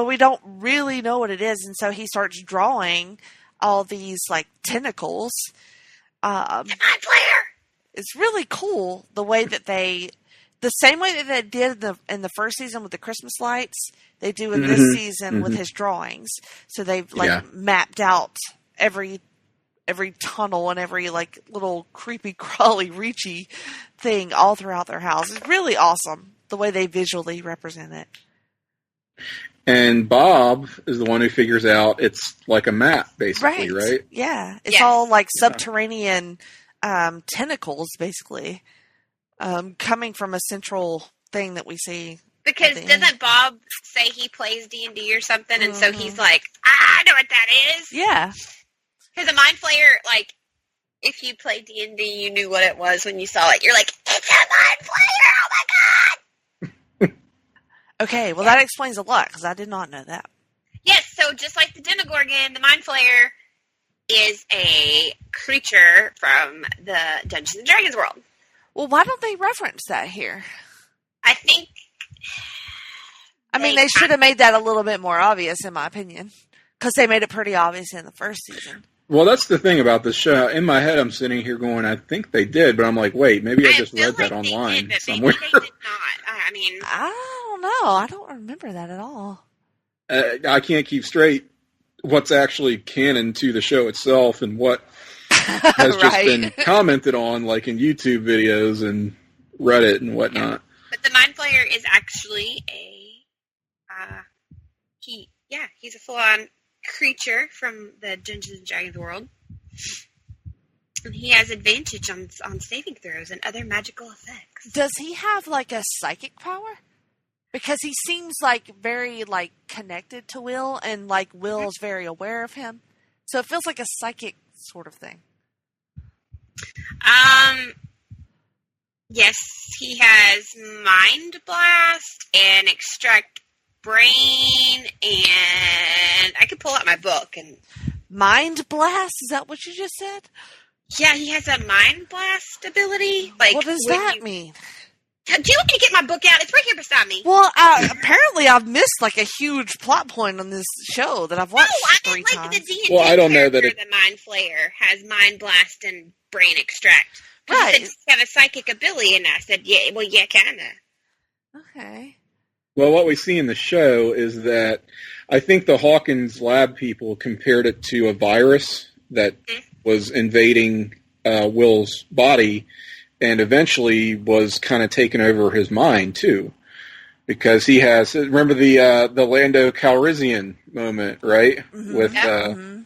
[SPEAKER 2] we don't really know what it is, and so he starts drawing all these like tentacles.
[SPEAKER 3] Mind Flayer!
[SPEAKER 2] It's really cool the way that the same way that they did in the first season with the Christmas lights, they do in this season with his drawings. So they've mapped out every tunnel and every like little creepy crawly reachy thing all throughout their house. It's really awesome the way they visually represent it.
[SPEAKER 4] And Bob is the one who figures out it's like a map, basically, right?
[SPEAKER 2] Yeah. It's all like subterranean tentacles, basically, coming from a central thing that we see.
[SPEAKER 3] Because doesn't Bob say he plays D&D or something, and so he's like, I know what that is?
[SPEAKER 2] Yeah.
[SPEAKER 3] Because a Mind Flayer, like, if you played D&D, you knew what it was when you saw it. You're like, it's a Mind Flayer! Oh my god!
[SPEAKER 2] Okay, well that explains a lot, because I did not know that.
[SPEAKER 3] Yes, so just like the Demogorgon, the Mind Flayer is a creature from the Dungeons and Dragons world.
[SPEAKER 2] Well, why don't they reference that here?
[SPEAKER 3] I think...
[SPEAKER 2] I mean, they should have made that a little bit more obvious, in my opinion. Because they made it pretty obvious in the first season.
[SPEAKER 4] Well, that's the thing about the show. In my head, I'm sitting here going, I think they did, but I'm like, wait, maybe I just read that online somewhere.
[SPEAKER 3] Maybe they did not. I mean...
[SPEAKER 2] I don't know. I don't remember that at all.
[SPEAKER 4] I can't keep straight what's actually canon to the show itself and what has just been commented on, like in YouTube videos and Reddit and whatnot.
[SPEAKER 3] But the Mind Flayer is actually he's a full-on creature from the Dungeons and Dragons world. And he has advantage on saving throws and other magical effects.
[SPEAKER 2] Does he have like a psychic power? Because he seems like very like connected to Will, and like Will is very aware of him. So it feels like a psychic sort of thing.
[SPEAKER 3] Yes, he has Mind Blast and Extract Brain, and I could pull out my book and...
[SPEAKER 2] Mind Blast? Is that what you just said?
[SPEAKER 3] Yeah, he has a Mind Blast ability. Like,
[SPEAKER 2] what does that mean?
[SPEAKER 3] Do you want me to get my book out? It's right here beside me.
[SPEAKER 2] Well, apparently I've missed like a huge plot point on this show that I've watched three times.
[SPEAKER 3] The D&D
[SPEAKER 4] I don't know that
[SPEAKER 3] the Mind Flayer has Mind Blast and Brain Extract. Right. He said, you have a psychic ability, and I said, yeah, well, yeah, kind of.
[SPEAKER 2] Okay.
[SPEAKER 4] Well, what we see in the show is that I think the Hawkins lab people compared it to a virus that was invading Will's body, and eventually was kind of taking over his mind too, because he has. Remember the Lando Calrissian moment, right?
[SPEAKER 2] Mm-hmm.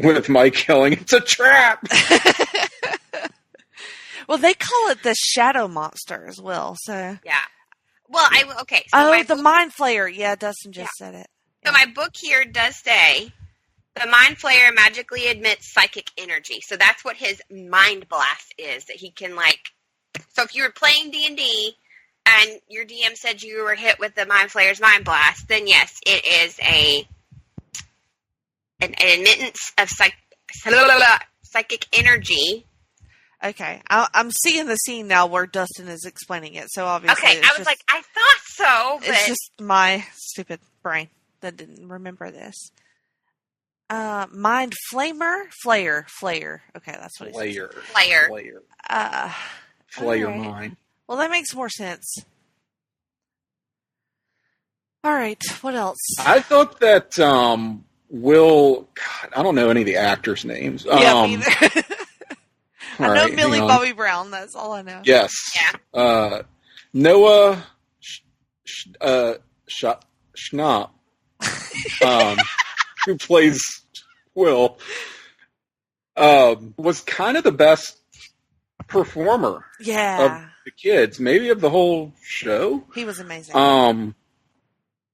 [SPEAKER 4] With Mike yelling, "It's a trap!"
[SPEAKER 2] Well, they call it the Shadow Monster as well. So
[SPEAKER 3] yeah. Well, okay. So
[SPEAKER 2] the Mind Flayer. Yeah, Dustin just said it.
[SPEAKER 3] So my book here does say the Mind Flayer magically emits psychic energy. So that's what his Mind Blast is, that he can, like... So if you were playing D&D and your DM said you were hit with the Mind Flayer's Mind Blast, then yes, it is an admittance of psychic energy.
[SPEAKER 2] Okay. I'm seeing the scene now where Dustin is explaining it, so obviously...
[SPEAKER 3] Okay, I was like, I thought so, but...
[SPEAKER 2] It's just my stupid brain that didn't remember this. Mind Flamer? Flayer. Okay, that's what it is.
[SPEAKER 3] Flayer.
[SPEAKER 4] Flayer
[SPEAKER 2] right.
[SPEAKER 4] Mind.
[SPEAKER 2] Well, that makes more sense. All right, what else?
[SPEAKER 4] I thought that Will... God, I don't know any of the actors' names.
[SPEAKER 2] Yeah, me either. I know
[SPEAKER 4] right,
[SPEAKER 2] Millie Bobby Brown. That's all I know.
[SPEAKER 4] Yes.
[SPEAKER 3] Yeah.
[SPEAKER 4] Noah Schnapp, who plays Will, was kind of the best performer of the kids, maybe of the whole show.
[SPEAKER 2] He was amazing.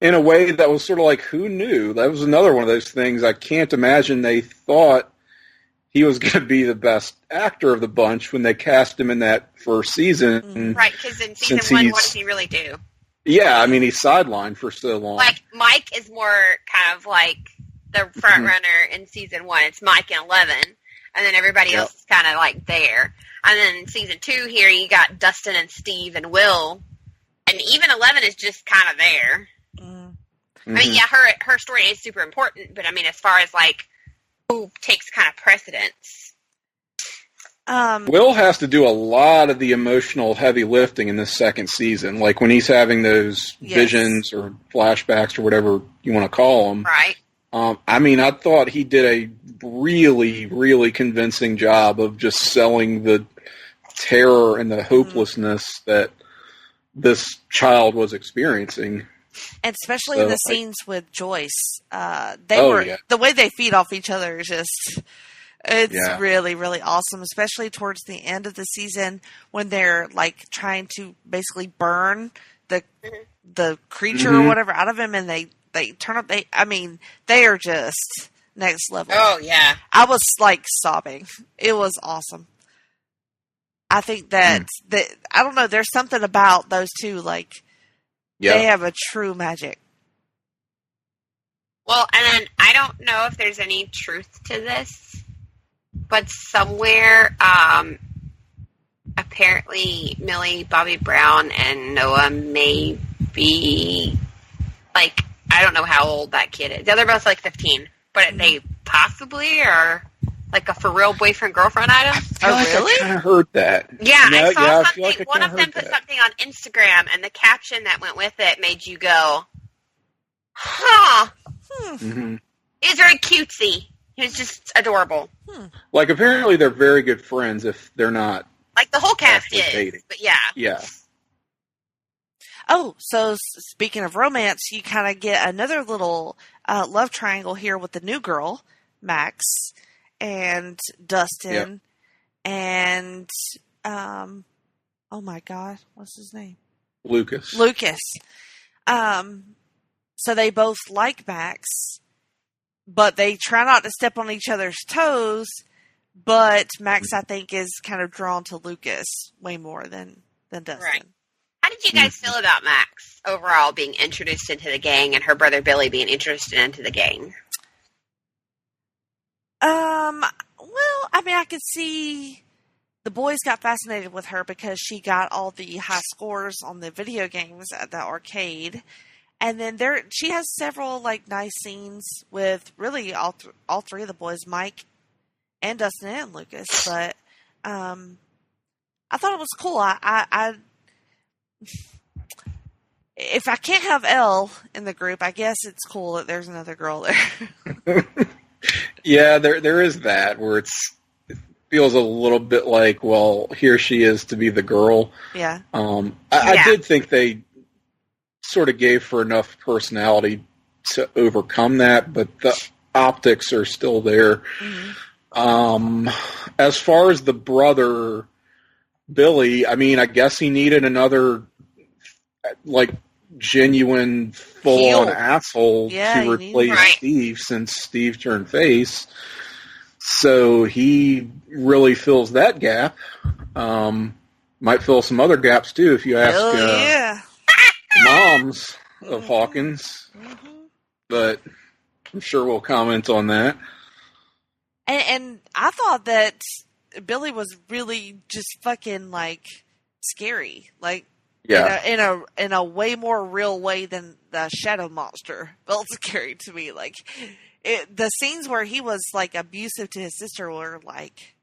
[SPEAKER 4] In a way that was sort of like, who knew? That was another one of those things. I can't imagine they thought he was going to be the best actor of the bunch when they cast him in that first season.
[SPEAKER 3] Right, because in season 1, what does he really do?
[SPEAKER 4] Yeah, I mean, he's sidelined for so long.
[SPEAKER 3] Like, Mike is more kind of like the front runner in season 1. It's Mike and 11. and then everybody else is kind of like there. And then season 2 here, you got Dustin and Steve and Will, and even 11 is just kind of there. I mean, yeah, her story is super important, but I mean, as far as like who takes kind of precedence.
[SPEAKER 4] Will has to do a lot of the emotional heavy lifting in this second season, like when he's having those visions or flashbacks or whatever you want to call them.
[SPEAKER 3] Right.
[SPEAKER 4] I mean, I thought he did a really, really convincing job of just selling the terror and the hopelessness that this child was experiencing.
[SPEAKER 2] And especially in the scenes with Joyce, the way they feed off each other is just, it's really, really awesome, especially towards the end of the season when they're like trying to basically burn the creature or whatever out of him, and they turn up, they are just next level.
[SPEAKER 3] Oh, yeah.
[SPEAKER 2] I was like sobbing. It was awesome. I think that, I don't know, there's something about those two, like, they have a true magic.
[SPEAKER 3] Well, and then I don't know if there's any truth to this, but somewhere, apparently Millie Bobby Brown and Noah may be, like, I don't know how old that kid is. They're both like 15, but they possibly are like a for real boyfriend-girlfriend item.
[SPEAKER 2] Really?
[SPEAKER 4] I kind of heard that.
[SPEAKER 3] Yeah, I saw something.
[SPEAKER 4] Like
[SPEAKER 3] one of them put something on Instagram, and the caption that went with it made you go, huh. It's very cutesy. He was just adorable.
[SPEAKER 4] Like, apparently they're very good friends if they're not.
[SPEAKER 3] Like, the whole cast is,
[SPEAKER 4] dating.
[SPEAKER 3] but yeah.
[SPEAKER 4] Yeah.
[SPEAKER 2] Oh, so speaking of romance, you kind of get another little love triangle here with the new girl, Max, and Dustin, and oh my God, what's his name?
[SPEAKER 4] Lucas.
[SPEAKER 2] So they both like Max, but they try not to step on each other's toes. But Max, I think, is kind of drawn to Lucas way more than Dustin.
[SPEAKER 3] Right. How did you guys feel about Max overall being introduced into the gang and her brother Billy being introduced into the gang?
[SPEAKER 2] Well, I mean, I could see the boys got fascinated with her because she got all the high scores on the video games at the arcade. And then she has several like nice scenes with really all three of the boys, Mike and Dustin and Lucas. But I thought it was cool. I if I can't have Elle in the group, I guess it's cool that there's another girl there.
[SPEAKER 4] Yeah, there is that where it feels a little bit like, well, here she is to be the girl.
[SPEAKER 2] Yeah.
[SPEAKER 4] I did think they sort of gave her enough personality to overcome that, but the optics are still there. As far as the brother Billy, I mean, I guess he needed another like genuine full-on asshole to replace Steve since Steve turned face. So he really fills that gap. Might fill some other gaps too if you ask moms of Hawkins. But I'm sure we'll comment on that.
[SPEAKER 2] And I thought that Billy was really just fucking like scary, like in a way more real way than the Shadow Monster felt scary to me. Like the scenes where he was like abusive to his sister were like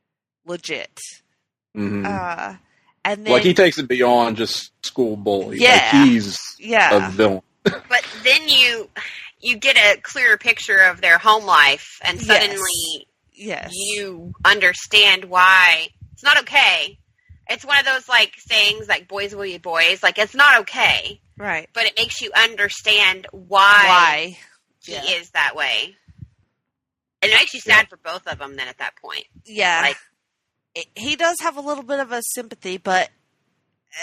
[SPEAKER 2] legit. And then,
[SPEAKER 4] like he takes it beyond just school bully.
[SPEAKER 2] Yeah,
[SPEAKER 4] like he's a villain.
[SPEAKER 3] But then you get a clearer picture of their home life, and suddenly you understand why it's not okay. It's one of those like sayings like "boys will be boys." Like it's not okay,
[SPEAKER 2] right?
[SPEAKER 3] But it makes you understand why he is that way, and it makes you sad for both of them. Then at that point, like he does have a little bit of a sympathy, but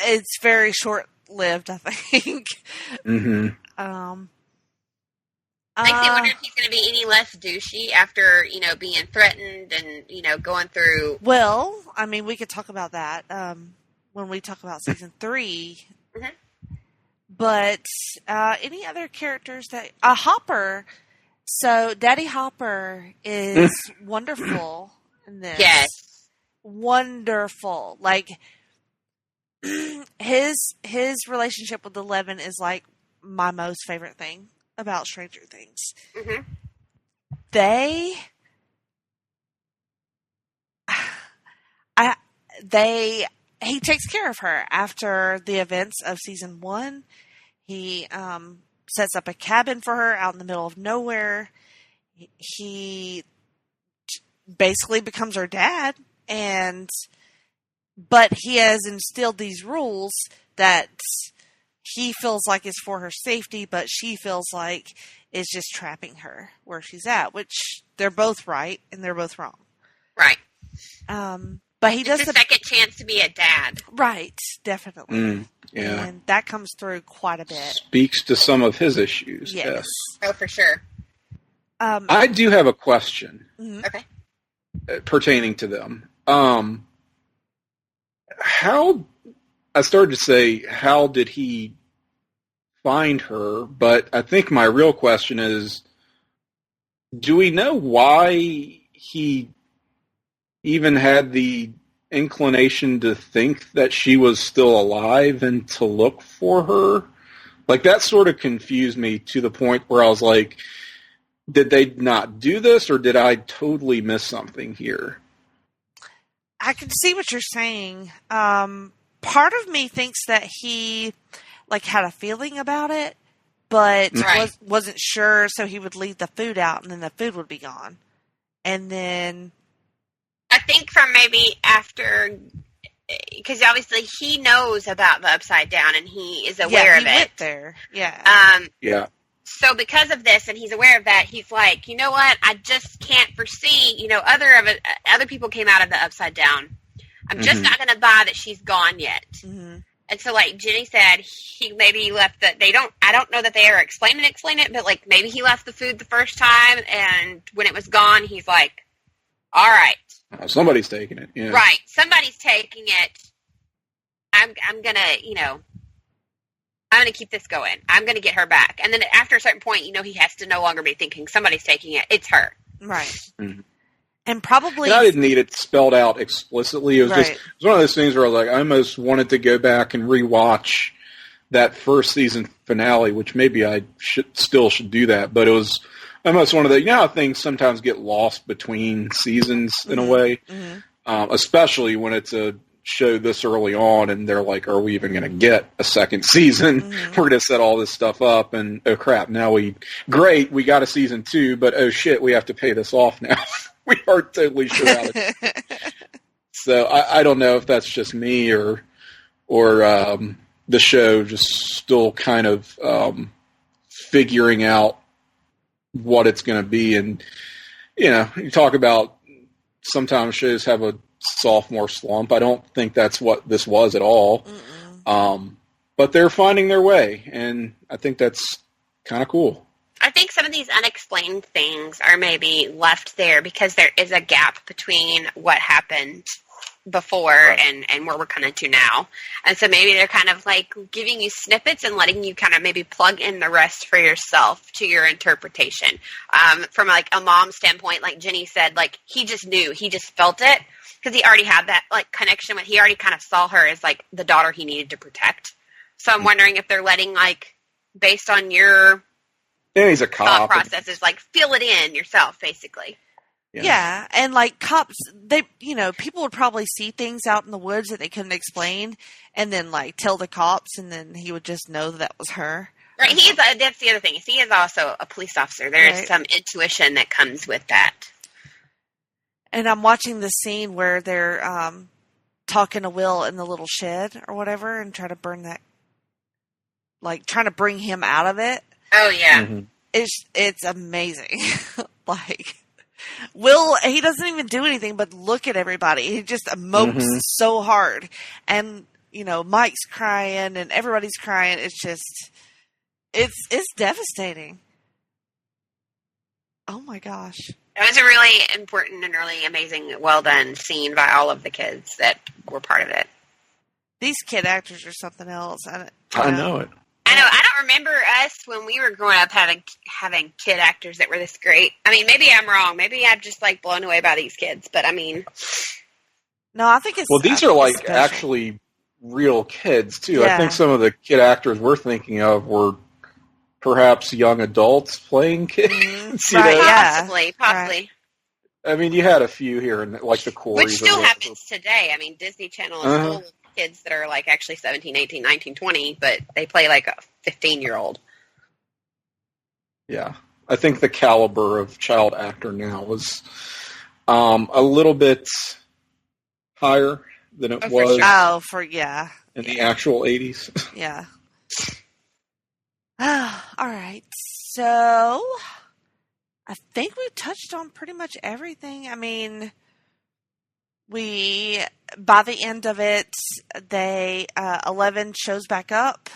[SPEAKER 3] it's very short lived. I think. Makes me wonder if he's going to be any less douchey after, being threatened and, going through...
[SPEAKER 2] Well, I mean, we could talk about that when we talk about season 3. But any other characters that... Hopper. So, Daddy Hopper is wonderful in this.
[SPEAKER 3] Yes.
[SPEAKER 2] Wonderful. Like, his relationship with Eleven is like my most favorite thing about Stranger Things.
[SPEAKER 3] Mm-hmm.
[SPEAKER 2] He takes care of her after the events of season 1. He sets up a cabin for her out in the middle of nowhere. He basically becomes her dad, but he has instilled these rules that he feels like is for her safety, but she feels like is just trapping her where she's at, which they're both right and they're both wrong.
[SPEAKER 3] Right.
[SPEAKER 2] But he does
[SPEAKER 3] a second chance to be a dad.
[SPEAKER 2] Right, definitely.
[SPEAKER 4] Yeah.
[SPEAKER 2] And that comes through quite a bit.
[SPEAKER 4] Speaks to some of his issues. Yes.
[SPEAKER 3] Oh, for sure.
[SPEAKER 4] I do have a question.
[SPEAKER 2] Mm-hmm.
[SPEAKER 3] Okay.
[SPEAKER 4] Pertaining to them. How, I started to say, how did he find her? But I think my real question is, do we know why he even had the inclination to think that she was still alive and to look for her? Like, that sort of confused me to the point where I was like, did they not do this, or did I totally miss something here?
[SPEAKER 2] I can see what you're saying. Part of me thinks that he had a feeling about it, but wasn't sure, so he would leave the food out, and then the food would be gone. And then
[SPEAKER 3] I think from maybe after, because obviously he knows about the Upside Down and he is aware of it.
[SPEAKER 2] He went there. Yeah.
[SPEAKER 4] Yeah.
[SPEAKER 3] So because of this, and he's aware of that, he's like, you know what? I just can't foresee. Other people came out of the Upside Down. I'm just not going to buy that she's gone yet.
[SPEAKER 2] Mm-hmm.
[SPEAKER 3] And so, like Jenny said, he maybe left the. I don't know that they ever explain it, but like maybe he left the food the first time, and when it was gone, he's like, all right.
[SPEAKER 4] Somebody's taking it. Yeah.
[SPEAKER 3] Right. Somebody's taking it. I'm gonna, I'm gonna keep this going. I'm gonna get her back. And then after a certain point, he has to no longer be thinking somebody's taking it. It's her.
[SPEAKER 2] Right.
[SPEAKER 4] Mm-hmm.
[SPEAKER 2] And probably
[SPEAKER 4] I didn't need it spelled out explicitly. It was just, it was one of those things where I was like, I almost wanted to go back and rewatch that first season finale, which maybe I should do that, but it was almost one of the, how things sometimes get lost between seasons in a way, especially when it's a show this early on and they're like, are we even going to get a second season? We're going to set all this stuff up and, oh crap, now we got a season 2, but oh shit, we have to pay this off now. We are totally sure out of it. So I don't know if that's just me or the show just still kind of figuring out what it's going to be. And, you talk about sometimes shows have a sophomore slump. I don't think that's what this was at all. But they're finding their way, and I think that's kind of cool.
[SPEAKER 3] I think some of these unexplained things are maybe left there because there is a gap between what happened before and where we're coming to now. And so maybe they're kind of like giving you snippets and letting you kind of maybe plug in the rest for yourself to your interpretation. From like a mom standpoint, like Jenny said, like he just knew, he just felt it because he already had that like connection with, he already kind of saw her as like the daughter he needed to protect. So I'm wondering if they're letting like, based on your
[SPEAKER 4] he's a cop.
[SPEAKER 3] Thought processes, like fill it in yourself, basically.
[SPEAKER 2] Yeah, and like cops, people would probably see things out in the woods that they couldn't explain, and then like tell the cops, and then he would just know that was her.
[SPEAKER 3] Right. That's the other thing. He is also a police officer. There is some intuition that comes with that.
[SPEAKER 2] And I'm watching the scene where they're talking to Will in the little shed or whatever, and trying to burn that, like trying to bring him out of it.
[SPEAKER 3] Oh yeah,
[SPEAKER 2] it's amazing. Like Will, he doesn't even do anything but look at everybody. He just emotes so hard, and Mike's crying and everybody's crying. It's just, it's devastating. Oh my gosh!
[SPEAKER 3] It was a really important and really amazing, well done scene by all of the kids that were part of it.
[SPEAKER 2] These kid actors are something else.
[SPEAKER 4] I know it.
[SPEAKER 3] I know. I don't remember us when we were growing up having kid actors that were this great. I mean, maybe I'm wrong. Maybe I'm just like blown away by these kids. But I mean,
[SPEAKER 2] no, I think it's
[SPEAKER 4] these are like actually real kids too.
[SPEAKER 2] Yeah.
[SPEAKER 4] I think some of the kid actors we're thinking of were perhaps young adults playing kids.
[SPEAKER 2] Right, yeah.
[SPEAKER 3] Possibly.
[SPEAKER 2] Right.
[SPEAKER 4] I mean, you had a few here, like the Corys.
[SPEAKER 3] Which still happens today. I mean, Disney Channel is full of kids that are like actually 17, 18, 19, 20, but they play like a 15-year-old.
[SPEAKER 4] Yeah. I think the caliber of child actor now was a little bit higher than it was in the actual 80s.
[SPEAKER 2] Yeah. All right. So I think we touched on pretty much everything. I mean, by the end of it, 11 shows back up,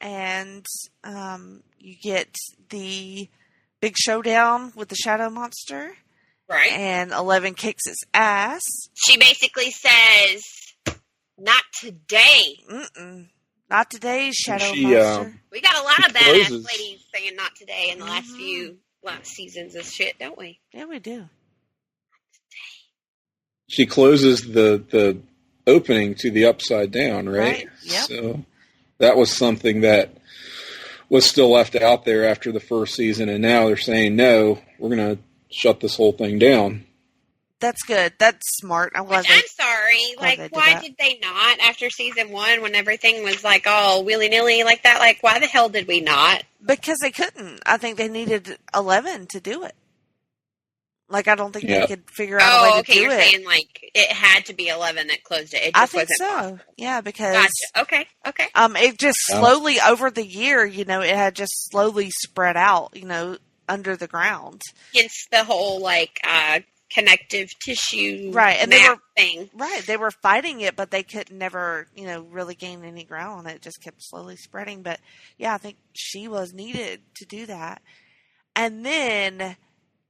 [SPEAKER 2] and you get the big showdown with the shadow monster.
[SPEAKER 3] Right.
[SPEAKER 2] And 11 kicks its ass.
[SPEAKER 3] She basically says, "Not today."
[SPEAKER 2] Not today, shadow monster.
[SPEAKER 3] We got a lot of badass ladies saying "not today" in the last few seasons of shit, don't we?
[SPEAKER 2] Yeah, we do.
[SPEAKER 4] She closes the opening to the Upside Down, right?
[SPEAKER 2] Yep.
[SPEAKER 4] So that was something that was still left out there after the first season, and now they're saying, no, we're going to shut this whole thing down.
[SPEAKER 2] That's good. That's smart. I'm
[SPEAKER 3] sorry. Like, why did they not after season 1 when everything was like all willy-nilly like that? Like, why the hell did we not?
[SPEAKER 2] Because they couldn't. I think they needed 11 to do it. Like, I don't think they could figure out a way to do it.
[SPEAKER 3] You're saying, like, it had to be 11 that closed it. It
[SPEAKER 2] I
[SPEAKER 3] just
[SPEAKER 2] think
[SPEAKER 3] wasn't
[SPEAKER 2] so.
[SPEAKER 3] possible.
[SPEAKER 2] Yeah, because...
[SPEAKER 3] Gotcha. Okay.
[SPEAKER 2] It just slowly, over the year, it had just slowly spread out, under the ground.
[SPEAKER 3] Hence the whole, like, connective tissue
[SPEAKER 2] and
[SPEAKER 3] thing.
[SPEAKER 2] Right, they were fighting it, but they could never, really gain any ground on it. It just kept slowly spreading. But, yeah, I think she was needed to do that. And then...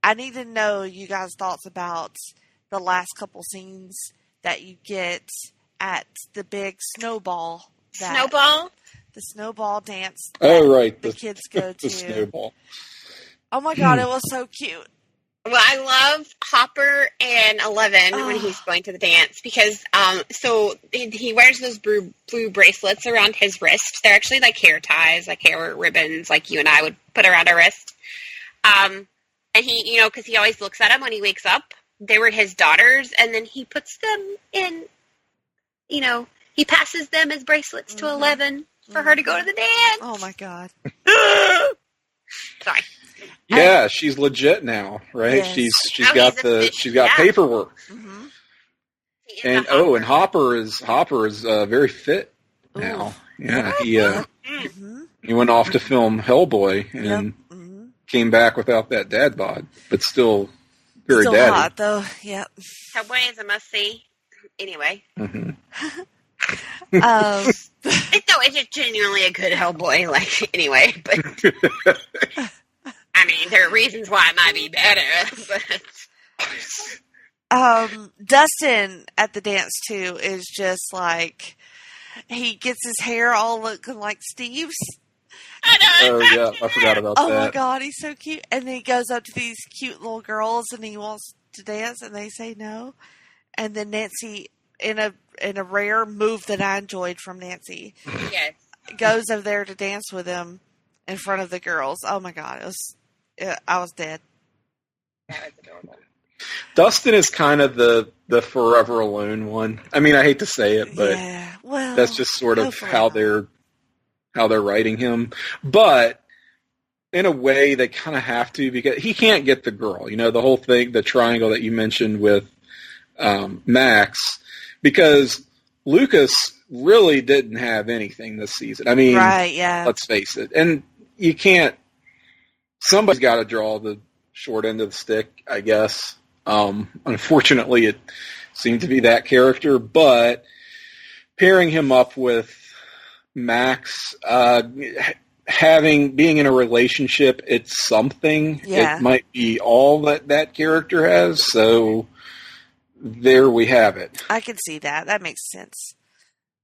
[SPEAKER 2] I need to know you guys' thoughts about the last couple scenes that you get at the big snowball.
[SPEAKER 3] Snowball?
[SPEAKER 2] The snowball dance.
[SPEAKER 4] Right.
[SPEAKER 2] The kids go to.
[SPEAKER 4] The snowball.
[SPEAKER 2] Oh my God, it was so cute.
[SPEAKER 3] Well, I love Hopper and 11 when he's going to the dance because, so he wears those blue bracelets around his wrist. They're actually like hair ties, like hair ribbons, like you and I would put around our wrist. And he, because he always looks at them when he wakes up. They were his daughters, and then he puts them in, he passes them as bracelets to 11 for her to go to the dance.
[SPEAKER 2] Oh, my God.
[SPEAKER 3] Sorry.
[SPEAKER 4] Yeah, she's legit now, right?
[SPEAKER 2] Yes.
[SPEAKER 4] She's got paperwork.
[SPEAKER 2] Mm-hmm.
[SPEAKER 4] And and Hopper is very fit now. Yeah, he went off to film Hellboy and came back without that dad bod, but still very daddy.
[SPEAKER 2] Hot though. Yep.
[SPEAKER 3] Hellboy is a must see. Anyway. It's just genuinely a good Hellboy. Like anyway, but I mean there are reasons why it might be better. But
[SPEAKER 2] Dustin at the dance too is just like he gets his hair all looking like Steve's.
[SPEAKER 4] Oh yeah, I forgot about that.
[SPEAKER 2] Oh my God, he's so cute. And then he goes up to these cute little girls and he wants to dance and they say no. And then Nancy, in a rare move that I enjoyed from Nancy, goes over there to dance with him in front of the girls. Oh my God, I was dead.
[SPEAKER 3] That was adorable.
[SPEAKER 4] Dustin is kind of the forever alone one. I mean, I hate to say it, but that's just sort of how they're writing him. But in a way, they kind of have to because he can't get the girl. The whole thing, the triangle that you mentioned with Max, because Lucas really didn't have anything this season. I mean, let's face it. And you can't. Somebody's got to draw the short end of the stick, I guess. Unfortunately, it seemed to be that character, but pairing him up with Max, being in a relationship, it's something.
[SPEAKER 2] Yeah.
[SPEAKER 4] It might be all that character has, so there we have it.
[SPEAKER 2] I can see that. That makes sense.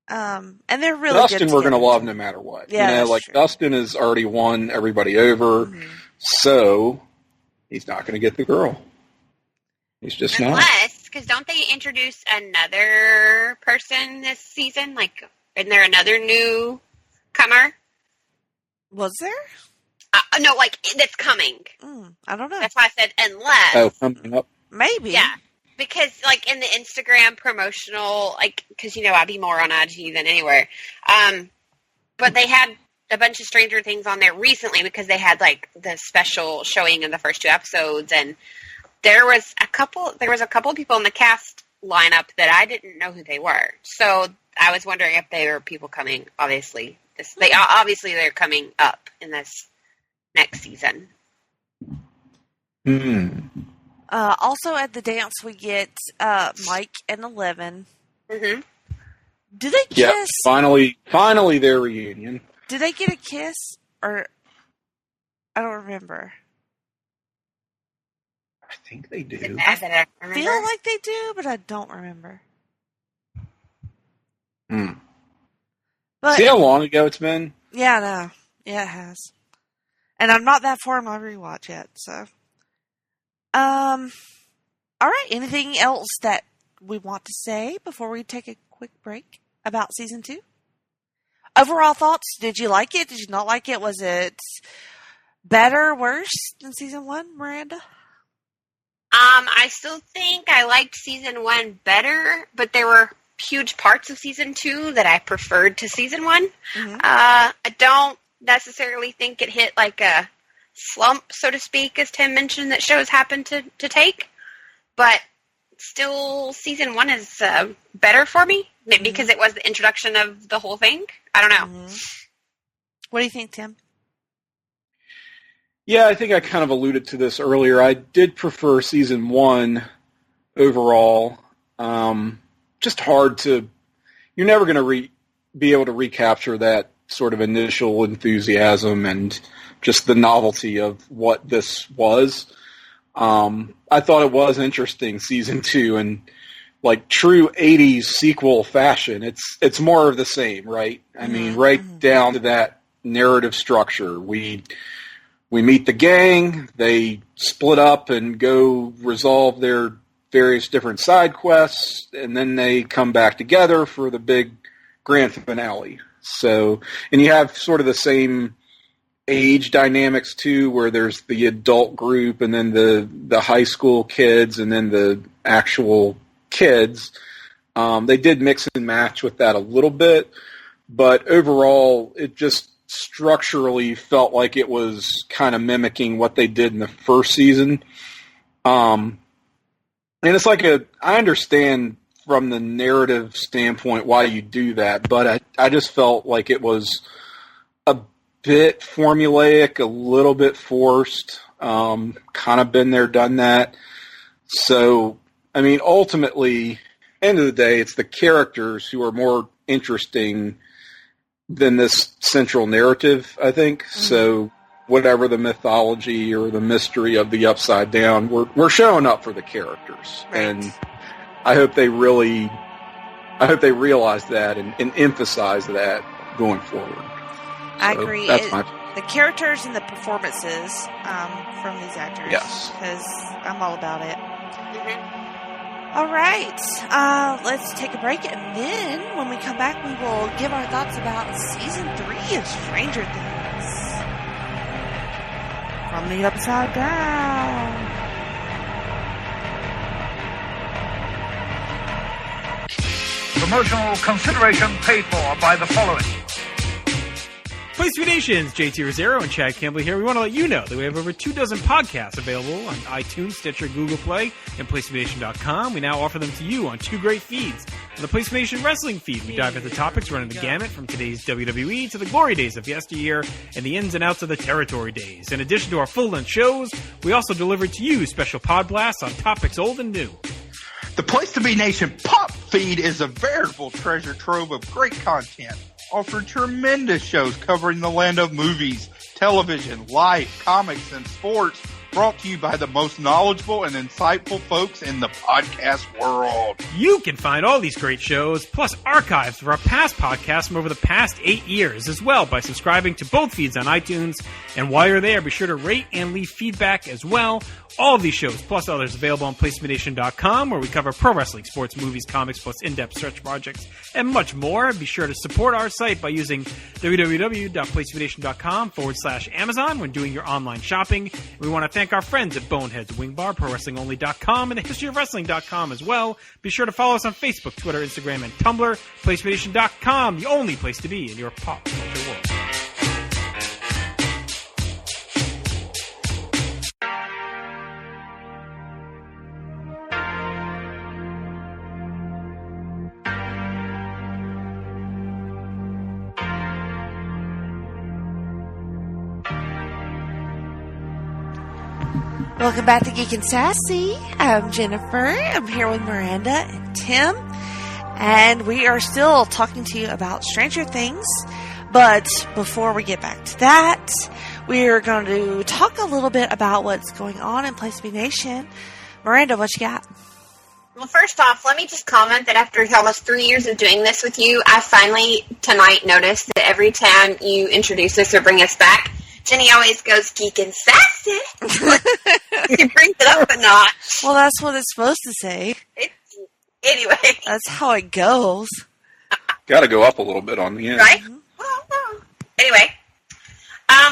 [SPEAKER 2] And they're really
[SPEAKER 4] Dustin,
[SPEAKER 2] good
[SPEAKER 4] we're going to
[SPEAKER 2] together.
[SPEAKER 4] love no matter what.
[SPEAKER 2] Yeah, that's
[SPEAKER 4] like
[SPEAKER 2] true.
[SPEAKER 4] Dustin has already won everybody over, so he's not going to get the girl. He's just not.
[SPEAKER 3] Unless, because don't they introduce another person this season? Like, isn't there another newcomer?
[SPEAKER 2] Was there?
[SPEAKER 3] No, like, that's coming.
[SPEAKER 2] I don't know.
[SPEAKER 3] That's why I said unless.
[SPEAKER 4] Oh, coming up.
[SPEAKER 2] Maybe.
[SPEAKER 3] Yeah. Because, like, in the Instagram promotional, like, because, I'd be more on IG than anywhere. But they had a bunch of Stranger Things on there recently because they had, like, the special showing in the first 2 episodes. And there was a couple of people in the cast lineup that I didn't know who they were. So I was wondering if they were people coming, obviously. They're coming up in this next season.
[SPEAKER 2] Also at the dance we get Mike and 11.
[SPEAKER 3] Mm-hmm.
[SPEAKER 2] Do they kiss?
[SPEAKER 4] Yeah, finally their reunion.
[SPEAKER 2] Do they get a kiss? Or I don't remember.
[SPEAKER 4] I think they do.
[SPEAKER 2] I feel like they do, but I don't remember. But,
[SPEAKER 4] See how long ago it's been?
[SPEAKER 2] Yeah, I know. Yeah, it has. And I'm not that far in my rewatch yet, so. All right. Anything else that we want to say before we take a quick break about season 2? Overall thoughts? Did you like it? Did you not like it? Was it better, worse than season 1, Miranda?
[SPEAKER 3] I still think I liked season 1 better, but there were huge parts of season 2 that I preferred to season 1.
[SPEAKER 2] Mm-hmm.
[SPEAKER 3] I don't necessarily think it hit like a slump, so to speak, as Tim mentioned, that shows happen to take. But still, season 1 is better for me because it was the introduction of the whole thing. I don't know.
[SPEAKER 2] Mm-hmm. What do you think, Tim?
[SPEAKER 4] Yeah, I think I kind of alluded to this earlier. I did prefer season 1 overall. Just hard to... You're never going to be able to recapture that sort of initial enthusiasm and just the novelty of what this was. I thought it was interesting, season 2, and like true 80s sequel fashion, it's more of the same, right? I mean, right down to that narrative structure. We meet the gang, they split up and go resolve their various different side quests, and then they come back together for the big grand finale. So, and you have sort of the same age dynamics too, where there's the adult group and then the high school kids and then the actual kids. They did mix and match with that a little bit, but overall it just structurally felt like it was kind of mimicking what they did in the first season. And it's like I understand from the narrative standpoint why you do that, but I just felt like it was a bit formulaic, a little bit forced, kind of been there, done that. So, I mean, ultimately, end of the day, it's the characters who are more interesting than this central narrative, I think. Mm-hmm. So, whatever the mythology or the mystery of the Upside Down, we're showing up for the characters.
[SPEAKER 2] Right.
[SPEAKER 4] And I hope they realize that and emphasize that going forward.
[SPEAKER 2] I agree.
[SPEAKER 4] That's
[SPEAKER 2] the characters and the performances from these actors.
[SPEAKER 4] Yes.
[SPEAKER 2] Because I'm all about it.
[SPEAKER 3] Mm-hmm.
[SPEAKER 2] All right. Let's take a break. And then when we come back, we will give our thoughts about season 3 of Stranger Things. From the Upside Down.
[SPEAKER 5] Promotional consideration paid for by the following.
[SPEAKER 6] Place to Be Nations, JT Rosero and Chad Campbell here. We want to let you know that we have over 24 podcasts available on iTunes, Stitcher, Google Play, and PlaceToBeNation.com. We now offer them to you on 2 great feeds. On the Place to Be Nation Wrestling feed, we dive into topics running the gamut from today's WWE to the glory days of yesteryear and the ins and outs of the territory days. In addition to our full-length shows, we also deliver to you special pod blasts on topics old and new.
[SPEAKER 7] The Place to Be Nation Pop feed is a veritable treasure trove of great content. Offering tremendous shows covering the land of movies, television, life, comics, and sports, brought to you by the most knowledgeable and insightful folks in the podcast world.
[SPEAKER 6] You can find all these great shows, plus archives of our past podcasts from over the past 8 years as well by subscribing to both feeds on iTunes. And while you're there, be sure to rate and leave feedback as well. All of these shows, plus others, available on PlayStationNation.com, where we cover pro wrestling, sports, movies, comics, plus in-depth search projects, and much more. Be sure to support our site by using www.PlayStationNation.com/Amazon when doing your online shopping. We want to thank our friends at Boneheads Wing Bar, ProWrestlingOnly.com, and TheHistoryOfWrestling.com as well. Be sure to follow us on Facebook, Twitter, Instagram, and Tumblr. PlayStation.com, the only place to be in your pop culture world.
[SPEAKER 2] Welcome back to Geek and Sassy. I'm Jennifer. I'm here with Miranda and Tim. And we are still talking to you about Stranger Things. But before we get back to that, we're going to talk a little bit about what's going on in Place to Be Nation. Miranda, what you got?
[SPEAKER 3] Well, first off, let me just comment that after almost 3 years of doing this with you, I finally tonight noticed that every time you introduce us or bring us back, Jenny always goes Geek and Sassy. She brings it up a notch.
[SPEAKER 2] Well, that's what it's supposed to say.
[SPEAKER 3] Anyway.
[SPEAKER 2] That's how it goes.
[SPEAKER 4] Got to go up a little bit on the end.
[SPEAKER 3] Right? Mm-hmm. Anyway.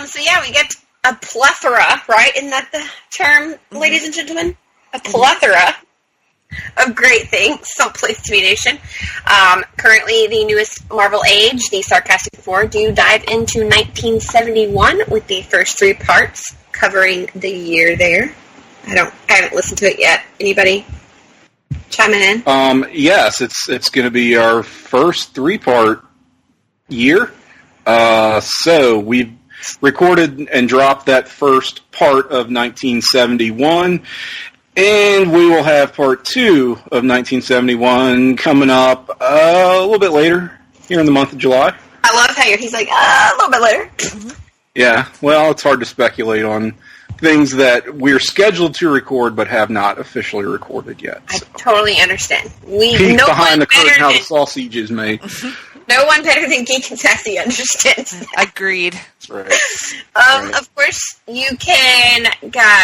[SPEAKER 3] So yeah, we get a plethora, right? Isn't that the term, ladies and gentlemen? A plethora of great things on Place to Be Nation. Currently, the newest Marvel Age, the Sarcastic Four, do dive into 1971 with the first 3 parts covering the year there. I haven't listened to it yet. Anybody chiming in?
[SPEAKER 4] Yes, it's going to be our first 3-part year. So we've recorded and dropped that first part of 1971. And we will have part 2 of 1971 coming up a little bit later, here in the month of July.
[SPEAKER 3] I love how he's like, a little bit later.
[SPEAKER 4] Yeah, well, it's hard to speculate on things that we're scheduled to record but have not officially recorded yet. So.
[SPEAKER 3] I totally understand.
[SPEAKER 4] Peek behind the curtain how the sausage is made.
[SPEAKER 3] No one better than Geek and Sassy understands.
[SPEAKER 2] Agreed.
[SPEAKER 4] That's right.
[SPEAKER 3] Of course, you can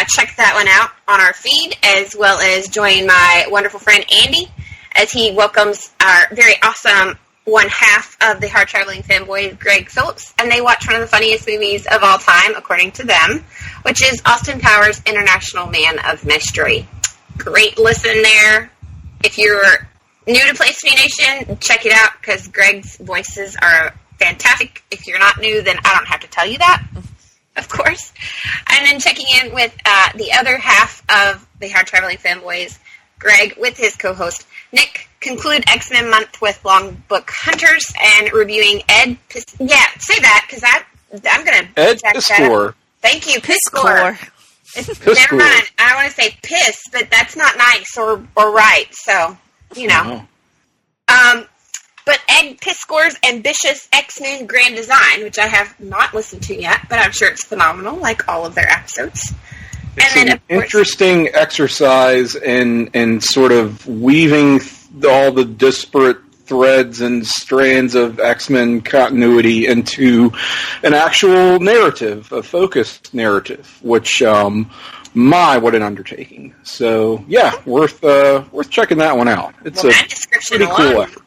[SPEAKER 3] check that one out on our feed, as well as join my wonderful friend Andy as he welcomes our very awesome one half of the Hard Traveling Fanboy, Greg Phillips, and they watch one of the funniest movies of all time, according to them, which is Austin Powers' International Man of Mystery. Great listen there. If you're new to Place to Be Nation, check it out, because Greg's voices are fantastic. If you're not new, then I don't have to tell you that, of course. And then checking in with the other half of the Hard Traveling Fanboys, Greg, with his co-host, Nick, conclude X-Men month with Long Book Hunters and reviewing Ed Yeah, say that, because I'm going to...
[SPEAKER 4] Ed Piscor.
[SPEAKER 3] Thank you, Piscor. Never mind. I want to say piss, but that's not nice or right, so, you know. But Ed Piscor's ambitious X-Men Grand Design, which I have not listened to yet, but I'm sure it's phenomenal, like all of their episodes.
[SPEAKER 4] It's an interesting exercise in sort of weaving all the disparate threads and strands of X-Men continuity into an actual narrative, a focused narrative, which, what an undertaking. So, yeah, worth checking that one out. It's
[SPEAKER 3] that description
[SPEAKER 4] pretty cool effort.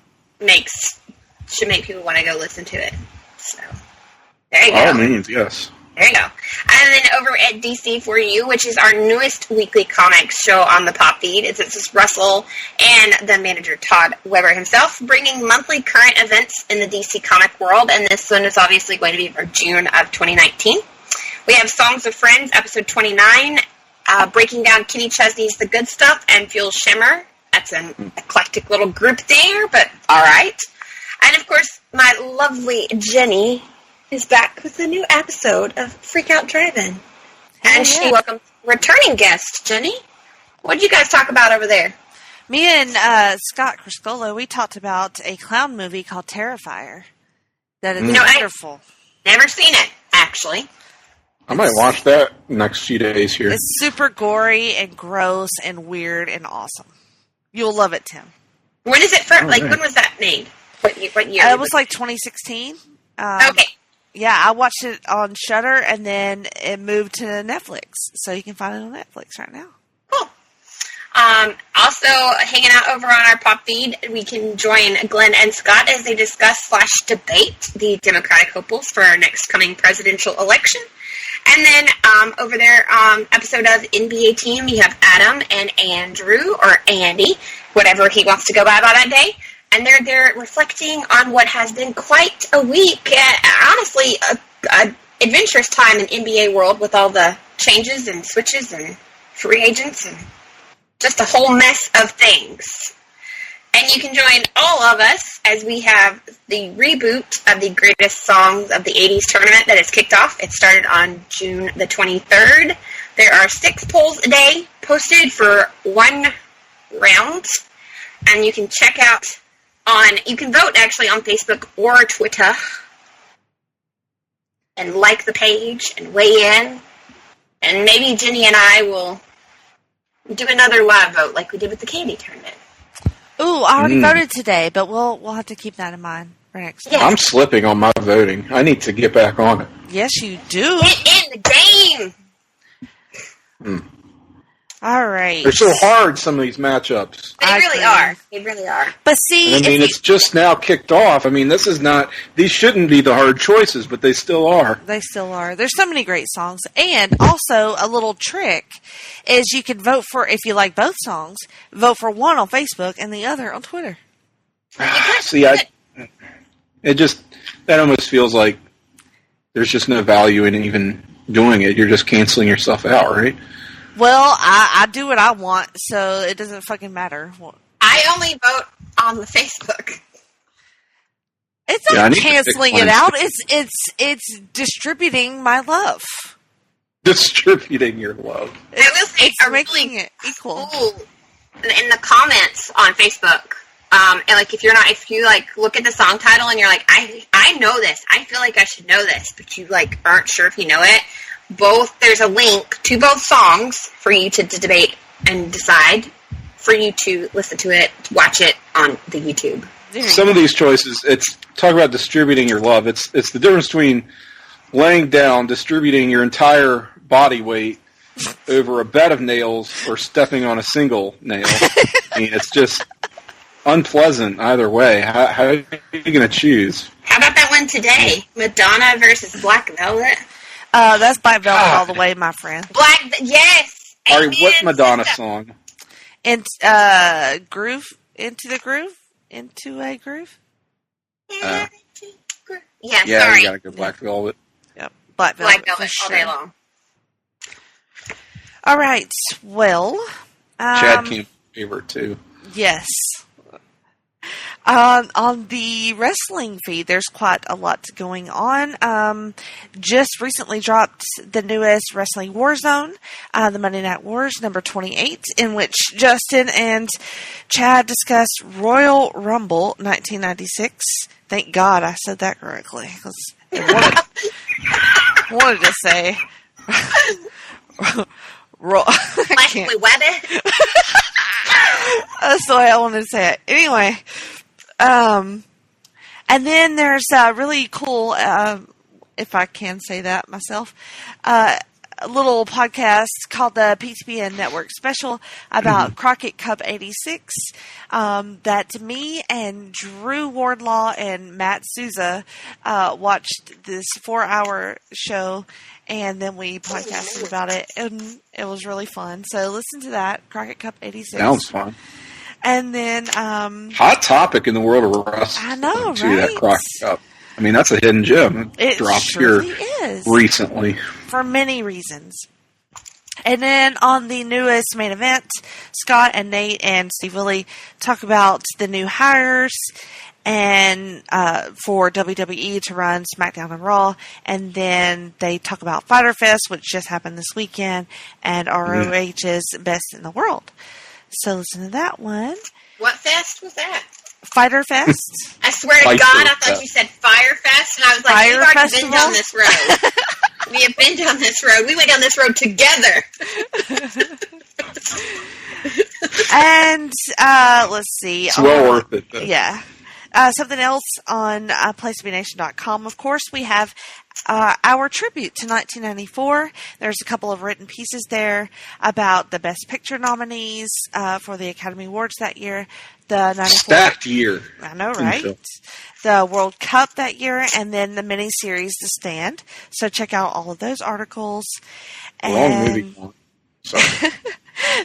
[SPEAKER 3] Should make people want to go listen to it. So, there you go.
[SPEAKER 4] By all means, yes.
[SPEAKER 3] There you go. And then over at DC For You, which is our newest weekly comics show on the Pop feed, it's just Russell and the manager Todd Weber himself bringing monthly current events in the DC comic world, and this one is obviously going to be for June of 2019. We have Songs of Friends, episode 29, breaking down Kenny Chesney's The Good Stuff and Fuel Shimmer. That's an eclectic little group there, but all right. And, of course, my lovely Jenny is back with a new episode of Freak Out Drive-In. And she welcomes returning guest, Jenny. What did you guys talk about over there?
[SPEAKER 2] Me and Scott Criscolo, we talked about a clown movie called Terrifier. That is wonderful.
[SPEAKER 3] Never seen it, actually.
[SPEAKER 4] I might watch that next few days here.
[SPEAKER 2] It's super gory and gross and weird and awesome. You'll love it, Tim.
[SPEAKER 3] When is it from? Like, when was that made? What year?
[SPEAKER 2] It was like 2016.
[SPEAKER 3] Okay.
[SPEAKER 2] Yeah, I watched it on Shudder, and then it moved to Netflix, so you can find it on Netflix right now.
[SPEAKER 3] Cool. Also, hanging out over on our pop feed, we can join Glenn and Scott as they discuss / debate the Democratic hopefuls for our next coming presidential election. And then over there, episode of NBA Team, you have Adam and Andrew, or Andy, whatever he wants to go by that day. And they're there reflecting on what has been quite a week, honestly, a adventurous time in NBA world with all the changes and switches and free agents and just a whole mess of things. And you can join all of us as we have the reboot of the greatest songs of the 80s tournament that has kicked off. It started on June the 23rd. There are 6 polls a day posted for 1 round. And you can check out you can vote actually on Facebook or Twitter. And like the page and weigh in. And maybe Jenny and I will do another live vote like we did with the candy tournament.
[SPEAKER 2] Ooh, I already voted today, but we'll have to keep that in mind for next time.
[SPEAKER 4] I'm slipping on my voting. I need to get back on it.
[SPEAKER 2] Yes, you do.
[SPEAKER 3] Get in the game!
[SPEAKER 2] All right.
[SPEAKER 4] They're so hard, some of these matchups.
[SPEAKER 3] They really are. They really are.
[SPEAKER 2] But see,
[SPEAKER 4] I mean, it's just now kicked off. I mean, these shouldn't be the hard choices, but they still are.
[SPEAKER 2] They still are. There's so many great songs. And also, a little trick is you can vote for, if you like both songs, vote for one on Facebook and the other on Twitter.
[SPEAKER 4] See, that almost feels like there's just no value in even doing it. You're just canceling yourself out, right?
[SPEAKER 2] Well, I do what I want, so it doesn't fucking matter.
[SPEAKER 3] I only vote on the Facebook.
[SPEAKER 2] It's not canceling it out. It's distributing my love.
[SPEAKER 4] Distributing your love.
[SPEAKER 3] I will say,
[SPEAKER 2] it's making it equal.
[SPEAKER 3] Cool in the comments on Facebook. And like if you look at the song title and you're like, I know this. I feel like I should know this, but you like aren't sure if you know it. There's a link to both songs for you to debate and decide, for you to listen to it, watch it on the YouTube.
[SPEAKER 4] Some of these choices, talk about distributing your love. It's the difference between laying down, distributing your entire body weight over a bed of nails, or stepping on a single nail. I mean, it's just unpleasant either way. How are you going to choose?
[SPEAKER 3] How about that one today? Madonna versus Black Velvet?
[SPEAKER 2] That's Black Velvet all the way, my friend.
[SPEAKER 3] Yes!
[SPEAKER 4] All right, what Madonna song?
[SPEAKER 2] Groove? Into the Groove? Into a Groove?
[SPEAKER 3] Yeah,
[SPEAKER 4] yeah,
[SPEAKER 3] sorry.
[SPEAKER 4] You gotta go Black Velvet.
[SPEAKER 2] Yep, Black Velvet
[SPEAKER 3] all
[SPEAKER 2] sure.
[SPEAKER 3] day long.
[SPEAKER 2] All right, well...
[SPEAKER 4] Chad Camp's favorite, too.
[SPEAKER 2] Yes. On the wrestling feed, there's quite a lot going on. Just recently dropped the newest Wrestling Warzone, the Monday Night Wars, number 28, in which Justin and Chad discussed Royal Rumble 1996. Thank God I said that correctly, because I wanted to say...
[SPEAKER 3] Leslie Webbit.
[SPEAKER 2] That's the way I wanted to say it. Anyway, and then there's a really cool, if I can say that myself, a little podcast called the PTBN Network Special about Crockett Cup 86 that me and Drew Wardlaw and Matt Souza watched this 4-hour show, and then we podcasted about it, and it was really fun. So listen to that, Crockett Cup 86.
[SPEAKER 4] Sounds fun.
[SPEAKER 2] And then...
[SPEAKER 4] hot topic in the world of wrestling.
[SPEAKER 2] I know, right?
[SPEAKER 4] That Crockett Cup. I mean, that's a hidden gem.
[SPEAKER 2] It
[SPEAKER 4] dropped
[SPEAKER 2] surely
[SPEAKER 4] here
[SPEAKER 2] is.
[SPEAKER 4] Recently.
[SPEAKER 2] For many reasons. And then on the newest main event, Scott and Nate and Steve Willie talk about the new hires and for WWE to run SmackDown and Raw, and then they talk about Fyter Fest, which just happened this weekend, and ROH's Best in the World. So listen to that one.
[SPEAKER 3] What fest was that?
[SPEAKER 2] Fyter Fest.
[SPEAKER 3] I swear to God, I thought you said Fire Fest, and I was like, you've already been down this road. We have been down this road. We went down this road together.
[SPEAKER 2] And let's see.
[SPEAKER 4] It's well worth it, though.
[SPEAKER 2] Yeah. Something else on PlaceToBeNation.com. Of course, we have our tribute to 1994. There's a couple of written pieces there about the Best Picture nominees for the Academy Awards that year. The 94
[SPEAKER 4] stacked year.
[SPEAKER 2] I know, right? The World Cup that year, and then the miniseries The Stand. So check out all of those articles.
[SPEAKER 4] Long movie. Sorry.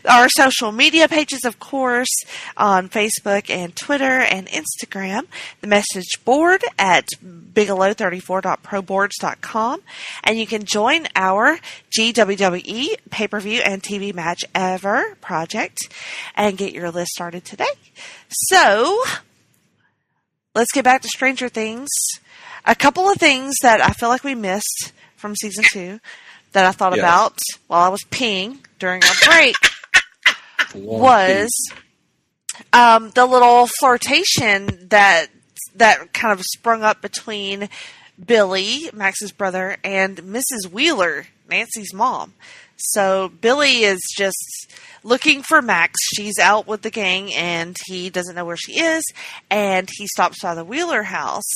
[SPEAKER 2] Our social media pages, of course, on Facebook and Twitter and Instagram. The message board at bigelow34.proboards.com. And you can join our GWWE pay-per-view and TV match ever project and get your list started today. So, let's get back to Stranger Things. A couple of things that I feel like we missed from season 2 that I thought about while I was peeing during our break was the little flirtation that kind of sprung up between Billy, Max's brother, and Mrs. Wheeler, Nancy's mom. So Billy is just looking for Max. She's out with the gang, and he doesn't know where she is, and he stops by the Wheeler house,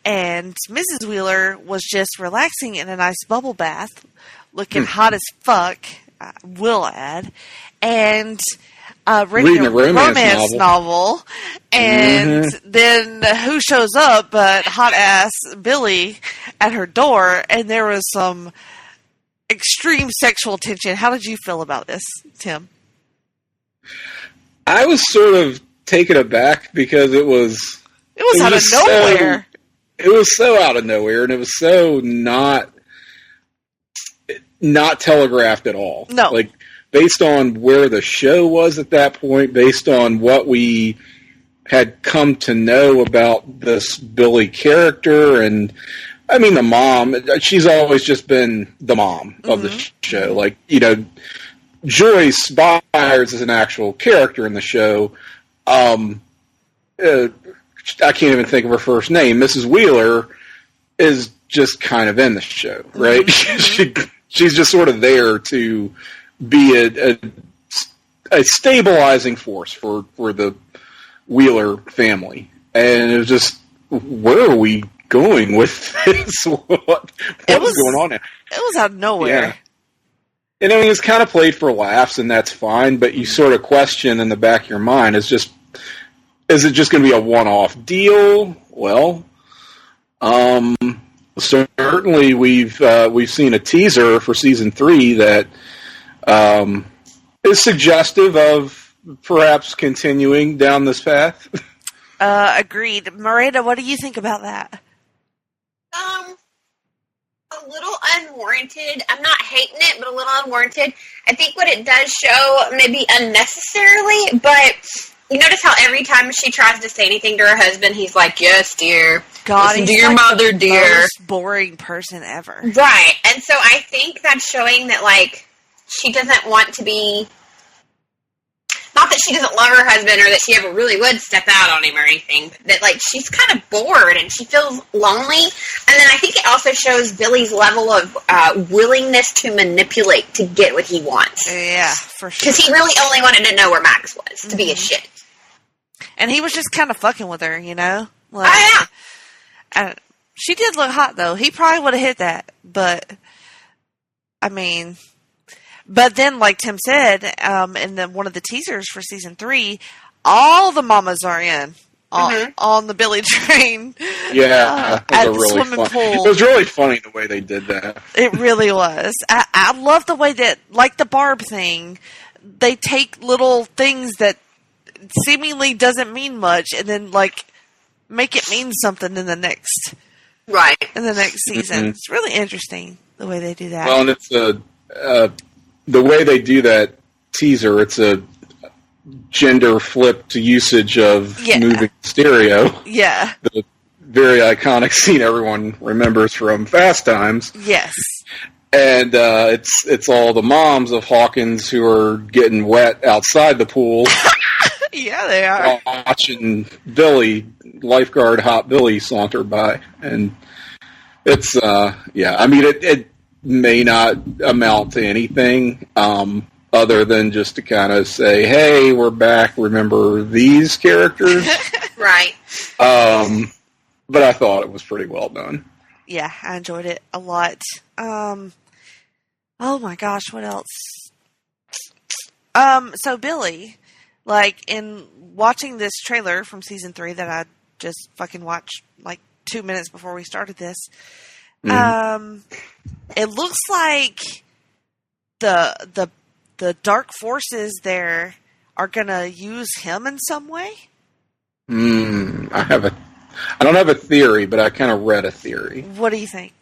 [SPEAKER 2] and Mrs. Wheeler was just relaxing in a nice bubble bath, looking hot as fuck, will add, and reading a romance novel. And then who shows up but hot-ass Billy at her door, and there was some extreme sexual tension. How did you feel about this, Tim?
[SPEAKER 4] I was sort of taken aback because it was
[SPEAKER 2] out of nowhere.
[SPEAKER 4] It was so out of nowhere, and it was so not telegraphed at all.
[SPEAKER 2] No.
[SPEAKER 4] Like, based on where the show was at that point, based on what we had come to know about this Billy character, and I mean, the mom, she's always just been the mom of the show. Like, you know, Joyce Byers is an actual character in the show. I can't even think of her first name. Mrs. Wheeler is just kind of in the show, right? She's just sort of there to be a stabilizing force for the Wheeler family. And it was just, where are we going with this? What was going on there?
[SPEAKER 2] It was out of nowhere.
[SPEAKER 4] Yeah. And I mean, it's kind of played for laughs, and that's fine, but you sort of question in the back of your mind, is it just going to be a one-off deal? Well, certainly we've seen a teaser for season 3 that is suggestive of perhaps continuing down this path.
[SPEAKER 2] Agreed. Miranda, what do you think about that?
[SPEAKER 3] A little unwarranted. I'm not hating it, but a little unwarranted. I think what it does show, maybe unnecessarily, but you notice how every time she tries to say anything to her husband, he's like, "Yes, dear.
[SPEAKER 2] God,
[SPEAKER 3] listen to your mother, dear."
[SPEAKER 2] Most boring person ever.
[SPEAKER 3] Right. And so I think that's showing that, like, she doesn't want to be... Not that she doesn't love her husband or that she ever really would step out on him or anything, but that, like, she's kind of bored and she feels lonely. And then I think it also shows Billy's level of willingness to manipulate to get what he wants.
[SPEAKER 2] Yeah, for sure.
[SPEAKER 3] Because he really only wanted to know where Max was, to be a shit.
[SPEAKER 2] And he was just kind of fucking with her, you know? Like,
[SPEAKER 3] oh, yeah.
[SPEAKER 2] She did look hot, though. He probably would have hit that, but, I mean... But then, like Tim said, in one of the teasers for season 3, all the mamas are in on the Billy train.
[SPEAKER 4] Yeah,
[SPEAKER 2] at the swimming pool.
[SPEAKER 4] It was really funny the way they did that.
[SPEAKER 2] It really was. I love the way that, like the Barb thing, they take little things that seemingly doesn't mean much, and then like make it mean something in the next season. It's really interesting the way they do that.
[SPEAKER 4] Well, and it's the way they do that teaser, it's a gender flipped usage of moving stereo.
[SPEAKER 2] Yeah.
[SPEAKER 4] The very iconic scene everyone remembers from Fast Times.
[SPEAKER 2] Yes.
[SPEAKER 4] And it's all the moms of Hawkins who are getting wet outside the pool.
[SPEAKER 2] Yeah, they are.
[SPEAKER 4] Watching Billy, lifeguard Hot Billy, saunter by. And it's, I mean, may not amount to anything other than just to kind of say, hey, we're back, remember these characters?
[SPEAKER 3] Right.
[SPEAKER 4] But I thought it was pretty well done.
[SPEAKER 2] Yeah, I enjoyed it a lot. Oh my gosh, what else? So Billy, like, in watching this trailer from season 3 that I just fucking watched like 2 minutes before we started this, it looks like the dark forces there are gonna use him in some way.
[SPEAKER 4] I don't have a theory, but I kind of read a theory.
[SPEAKER 2] What do you think?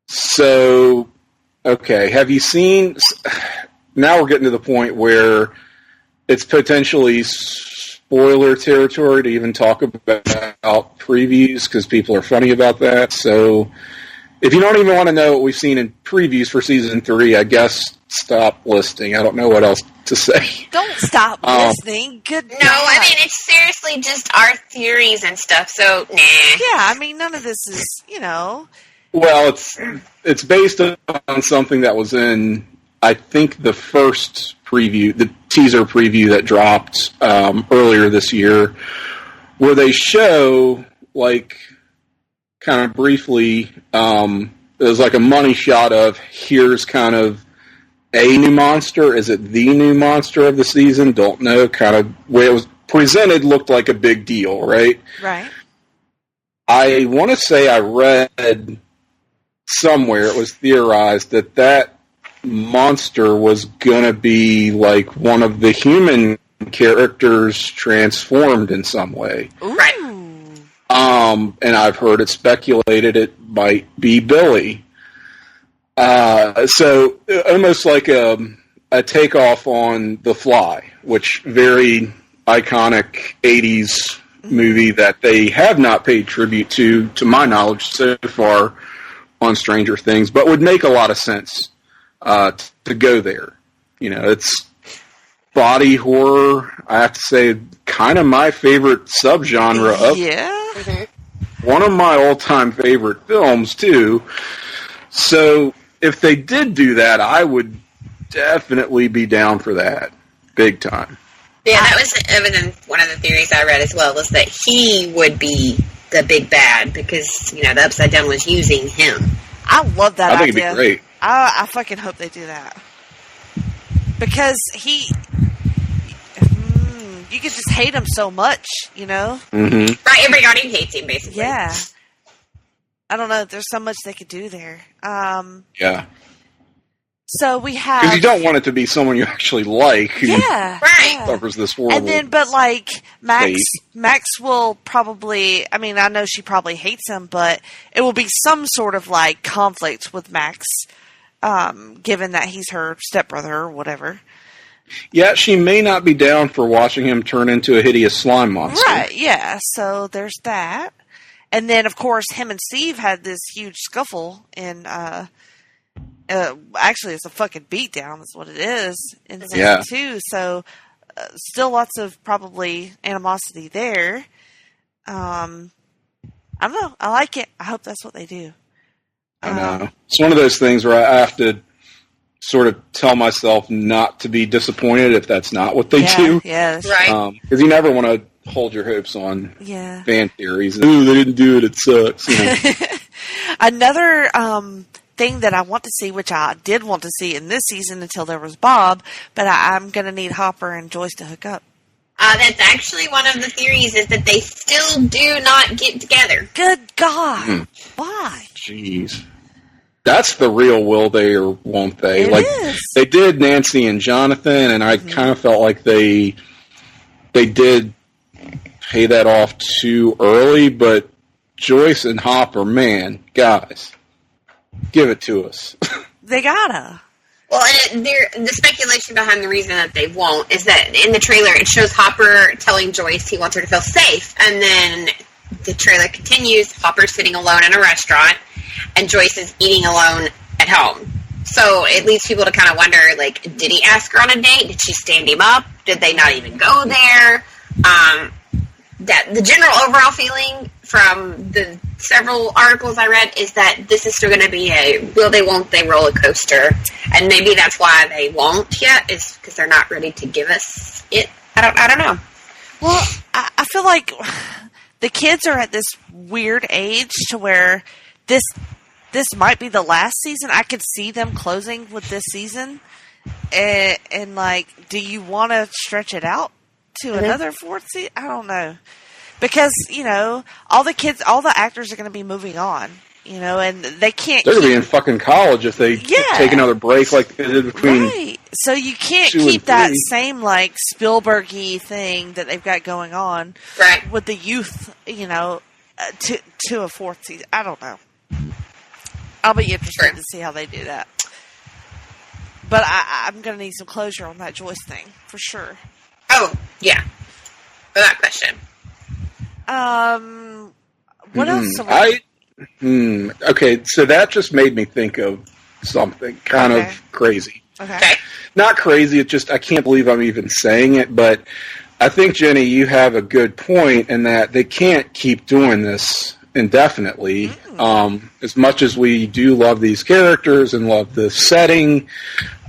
[SPEAKER 4] So, okay, have you seen... Now we're getting to the point where it's potentially spoiler territory to even talk about previews, because people are funny about that. So, if you don't even want to know what we've seen in previews for Season 3, I guess stop listening. I don't know what else to say.
[SPEAKER 2] Don't stop listening. Good
[SPEAKER 3] No,
[SPEAKER 2] God.
[SPEAKER 3] I mean, it's seriously just our theories and stuff, so, nah.
[SPEAKER 2] Yeah, I mean, none of this is,
[SPEAKER 4] Well, it's based on something that was in, I think, the first preview, the teaser preview that dropped earlier this year, where they show, like, kind of briefly, there's like a money shot of, here's kind of a new monster. Is it the new monster of the season? Don't know. Kind of way it was presented looked like a big deal, right?
[SPEAKER 2] Right.
[SPEAKER 4] I want to say I read somewhere, it was theorized that monster was going to be like one of the human characters transformed in some way.
[SPEAKER 3] Right.
[SPEAKER 4] And I've heard it speculated it might be Billy. So almost like a takeoff on The Fly, which very iconic 80s movie that they have not paid tribute to my knowledge so far on Stranger Things, but would make a lot of sense to go there. It's body horror. I have to say, kind of my favorite subgenre of one of my all-time favorite films too. So if they did do that, I would definitely be down for that, big time.
[SPEAKER 3] Yeah, that was one of the theories I read as well, was that he would be the big bad because, the Upside Down was using him.
[SPEAKER 2] I love that idea.
[SPEAKER 4] I think it'd be great.
[SPEAKER 2] I fucking hope they do that. Because you could just hate him so much,
[SPEAKER 4] Mm-hmm.
[SPEAKER 3] Right, everybody hates him, basically.
[SPEAKER 2] Yeah. I don't know. There's so much they could do there.
[SPEAKER 4] Yeah.
[SPEAKER 2] So we have...
[SPEAKER 4] Because you don't want it to be someone you actually like who
[SPEAKER 3] Right.
[SPEAKER 4] suffers this horrible...
[SPEAKER 2] And then, but like, Max will probably... I mean, I know she probably hates him, but it will be some sort of, like, conflict with Max, given that he's her stepbrother or whatever.
[SPEAKER 4] Yeah, she may not be down for watching him turn into a hideous slime monster.
[SPEAKER 2] Right, yeah. So there's that. And then, of course, him and Steve had this huge scuffle in... actually, it's a fucking beatdown, is what it is, in season 2. So, still lots of probably animosity there. I don't know. I like it. I hope that's what they do.
[SPEAKER 4] I know. It's one of those things where I have to sort of tell myself not to be disappointed if that's not what they do.
[SPEAKER 2] Yeah,
[SPEAKER 3] right.
[SPEAKER 4] Because you never want to hold your hopes on fan theories. Ooh, they didn't do it. It sucks.
[SPEAKER 2] Another thing that I want to see, which I did want to see in this season until there was Bob, but I'm going to need Hopper and Joyce to hook up.
[SPEAKER 3] That's actually one of the theories, is that they still do not get together.
[SPEAKER 2] Good God. Why?
[SPEAKER 4] Jeez. That's the real will they or won't they.
[SPEAKER 2] It is.
[SPEAKER 4] They did Nancy and Jonathan, and I kind of felt like they did pay that off too early, but Joyce and Hopper, man, guys, give it to us.
[SPEAKER 2] They gotta.
[SPEAKER 3] Well, and the speculation behind the reason that they won't is that in the trailer it shows Hopper telling Joyce he wants her to feel safe, and then the trailer continues, Hopper's sitting alone in a restaurant, and Joyce is eating alone at home. So it leads people to kind of wonder, like, did he ask her on a date? Did she stand him up? Did they not even go there? That the general overall feeling from the several articles I read is that this is still going to be a will they, won't they roller coaster. And maybe that's why they won't yet, is because they're not ready to give us it. I don't know.
[SPEAKER 2] Well, I feel like the kids are at this weird age to where this might be the last season. I could see them closing with this season. And like, do you want to stretch it out to another fourth season? I don't know. Because, all the actors are going to be moving on, and they can't.
[SPEAKER 4] They're going to be in fucking college if they take another break like they did between.
[SPEAKER 2] Right. So you can't keep that same, like, Spielberg-y thing that they've got going on with the youth, to a fourth season. I don't know. I'll be interested to see how they do that. But I'm going to need some closure on that Joyce thing, for sure.
[SPEAKER 3] Oh, yeah. Without question.
[SPEAKER 2] What else?
[SPEAKER 4] Okay, so that just made me think of something kind of crazy.
[SPEAKER 3] Okay.
[SPEAKER 4] Not crazy, it's just I can't believe I'm even saying it, but I think, Jenny, you have a good point in that they can't keep doing this indefinitely. As much as we do love these characters and love the setting,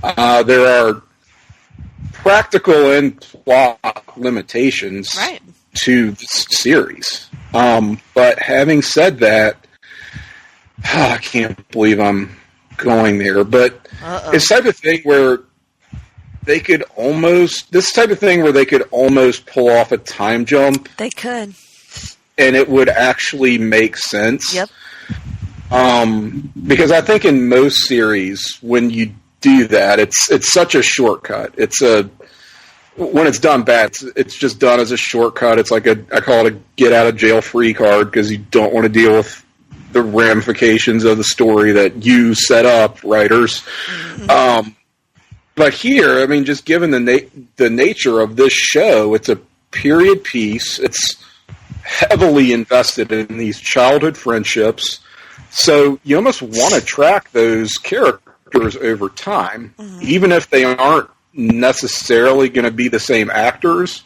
[SPEAKER 4] there are practical and plot limitations to this series. But having said that, I can't believe I'm going there. But it's type of thing where they could almost pull off a time jump.
[SPEAKER 2] They could.
[SPEAKER 4] And it would actually make sense.
[SPEAKER 2] Yep.
[SPEAKER 4] Because I think in most series, when you do that, it's such a shortcut. When it's done bad, it's just done as a shortcut. It's like I call it a get out of jail free card because you don't want to deal with the ramifications of the story that you set up, writers. Mm-hmm. But here, I mean, just given the nature of this show, it's a period piece. It's heavily invested in these childhood friendships. So you almost want to track those characters over time, even if they aren't necessarily going to be the same actors.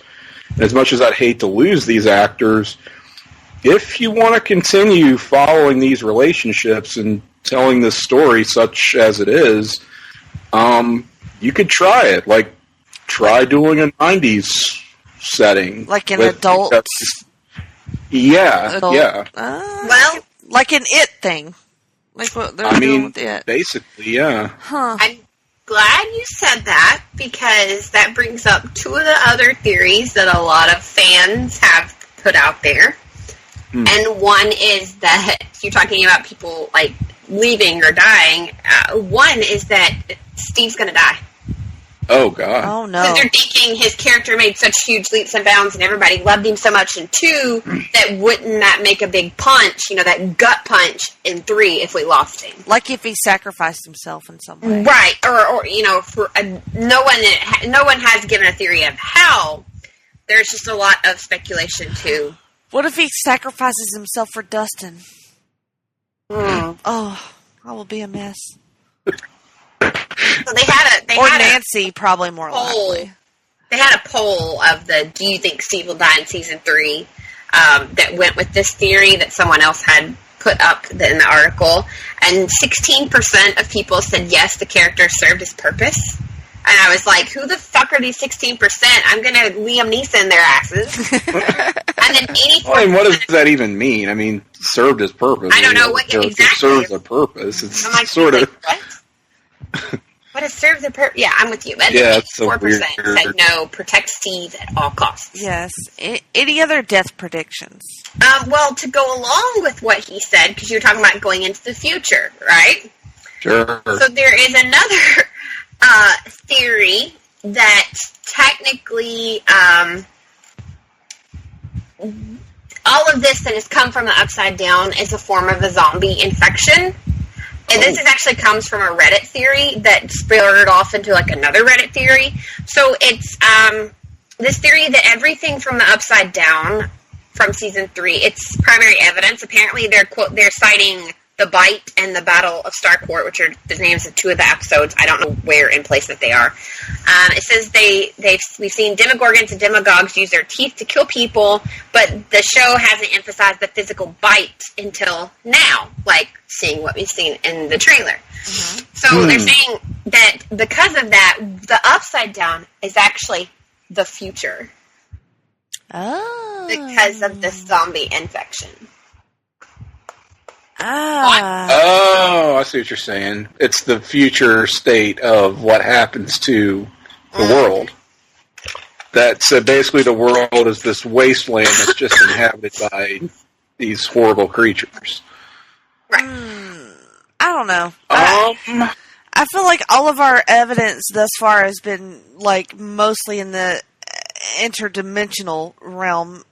[SPEAKER 4] As much as I'd hate to lose these actors, if you want to continue following these relationships and telling this story such as it is, you could try it. Like, try doing a 90s setting.
[SPEAKER 2] Like an adult...
[SPEAKER 4] Yeah.
[SPEAKER 3] Well...
[SPEAKER 2] Like an It thing. Like what they're doing with It.
[SPEAKER 4] Basically, yeah.
[SPEAKER 2] Huh.
[SPEAKER 3] I'm glad you said that, because that brings up two of the other theories that a lot of fans have put out there. And one is that you're talking about people, like, leaving or dying. One is that Steve's going to die.
[SPEAKER 4] Oh, God.
[SPEAKER 2] Oh, no.
[SPEAKER 3] Because they're thinking his character made such huge leaps and bounds and everybody loved him so much in 2 that wouldn't that make a big punch, that gut punch in 3 if we lost him.
[SPEAKER 2] Like if he sacrificed himself in some way.
[SPEAKER 3] Right. Or for no one has given a theory of how. There's just a lot of speculation, too.
[SPEAKER 2] What if he sacrifices himself for Dustin? Oh, I will be a mess.
[SPEAKER 3] So they had
[SPEAKER 2] Nancy, probably more likely.
[SPEAKER 3] They had a poll of do you think Steve will die in season 3 that went with this theory that someone else had put up in the article, and 16% of people said yes, the character served his purpose. And I was like, who the fuck are these 16%? I'm going to Liam Neeson their asses. And then 84%...
[SPEAKER 4] Well, and what does that even mean? I mean, served his purpose.
[SPEAKER 3] I don't know what exactly.
[SPEAKER 4] Serves a purpose. It's
[SPEAKER 3] like,
[SPEAKER 4] sort of...
[SPEAKER 3] What? What has served the purpose? Yeah, I'm with you. But 84% said no, protect Steve at all costs.
[SPEAKER 2] Yes. Any other death predictions?
[SPEAKER 3] Well, to go along with what he said, because you were talking about going into the future, right?
[SPEAKER 4] Sure.
[SPEAKER 3] So there is another theory that technically all of this that has come from the Upside Down is a form of a zombie infection. And this actually comes from a Reddit theory that splintered off into like another Reddit theory. So it's this theory that everything from the Upside Down from season 3, it's primary evidence. Apparently they're citing The Bite and the Battle of Starcourt, which are the names of two of the episodes. I don't know where in place that they are. It says we've seen Demogorgons and Demagogues use their teeth to kill people, but the show hasn't emphasized the physical bite until now, like seeing what we've seen in the trailer. Mm-hmm. So they're saying that because of that, the Upside Down is actually the future.
[SPEAKER 2] Oh.
[SPEAKER 3] Because of the zombie infection.
[SPEAKER 4] Oh, I see what you're saying. It's the future state of what happens to the world. So basically the world is this wasteland that's just inhabited by these horrible creatures.
[SPEAKER 3] Right.
[SPEAKER 2] I don't know. I feel like all of our evidence thus far has been like mostly in the interdimensional realm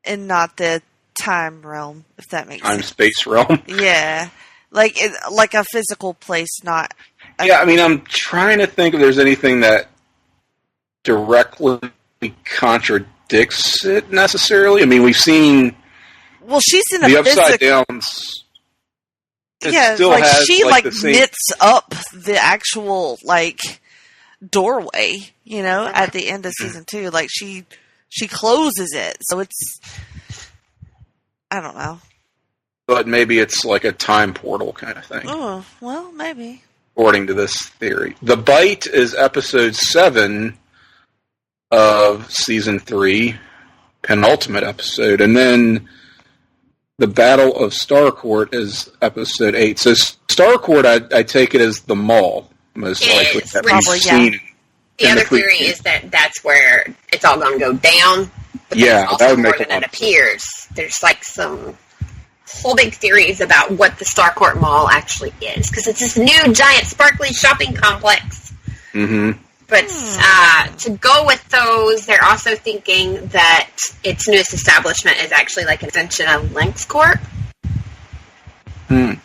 [SPEAKER 2] and not the time realm, if that makes sense.
[SPEAKER 4] Time-space realm?
[SPEAKER 2] Yeah. Like a physical place, not...
[SPEAKER 4] Yeah, I mean, I'm trying to think if there's anything that directly contradicts it, necessarily. I mean, we've seen...
[SPEAKER 2] Well, she's in
[SPEAKER 4] the Upside Downs...
[SPEAKER 2] Yeah,
[SPEAKER 4] still
[SPEAKER 2] like
[SPEAKER 4] has,
[SPEAKER 2] she
[SPEAKER 4] the same...
[SPEAKER 2] knits up the actual, doorway, at the end of season 2. Like, she closes it, so it's... I don't know.
[SPEAKER 4] But maybe it's like a time portal kind of thing.
[SPEAKER 2] Oh, well, maybe.
[SPEAKER 4] According to this theory. The Bite is episode 7 of season 3, penultimate episode. And then the Battle of Starcourt is episode 8. So Starcourt, I take it as the mall, most likely.
[SPEAKER 3] That probably,
[SPEAKER 4] seen
[SPEAKER 3] the other theory is that that's where it's all going to go down. But
[SPEAKER 4] that would make
[SPEAKER 3] more than it appears. There's some whole big theories about what the Starcourt Mall actually is, because it's this new giant sparkly shopping complex. Mm-hmm. But to go with those, they're also thinking that its newest establishment is actually like an extension of Lynx Corp.
[SPEAKER 4] I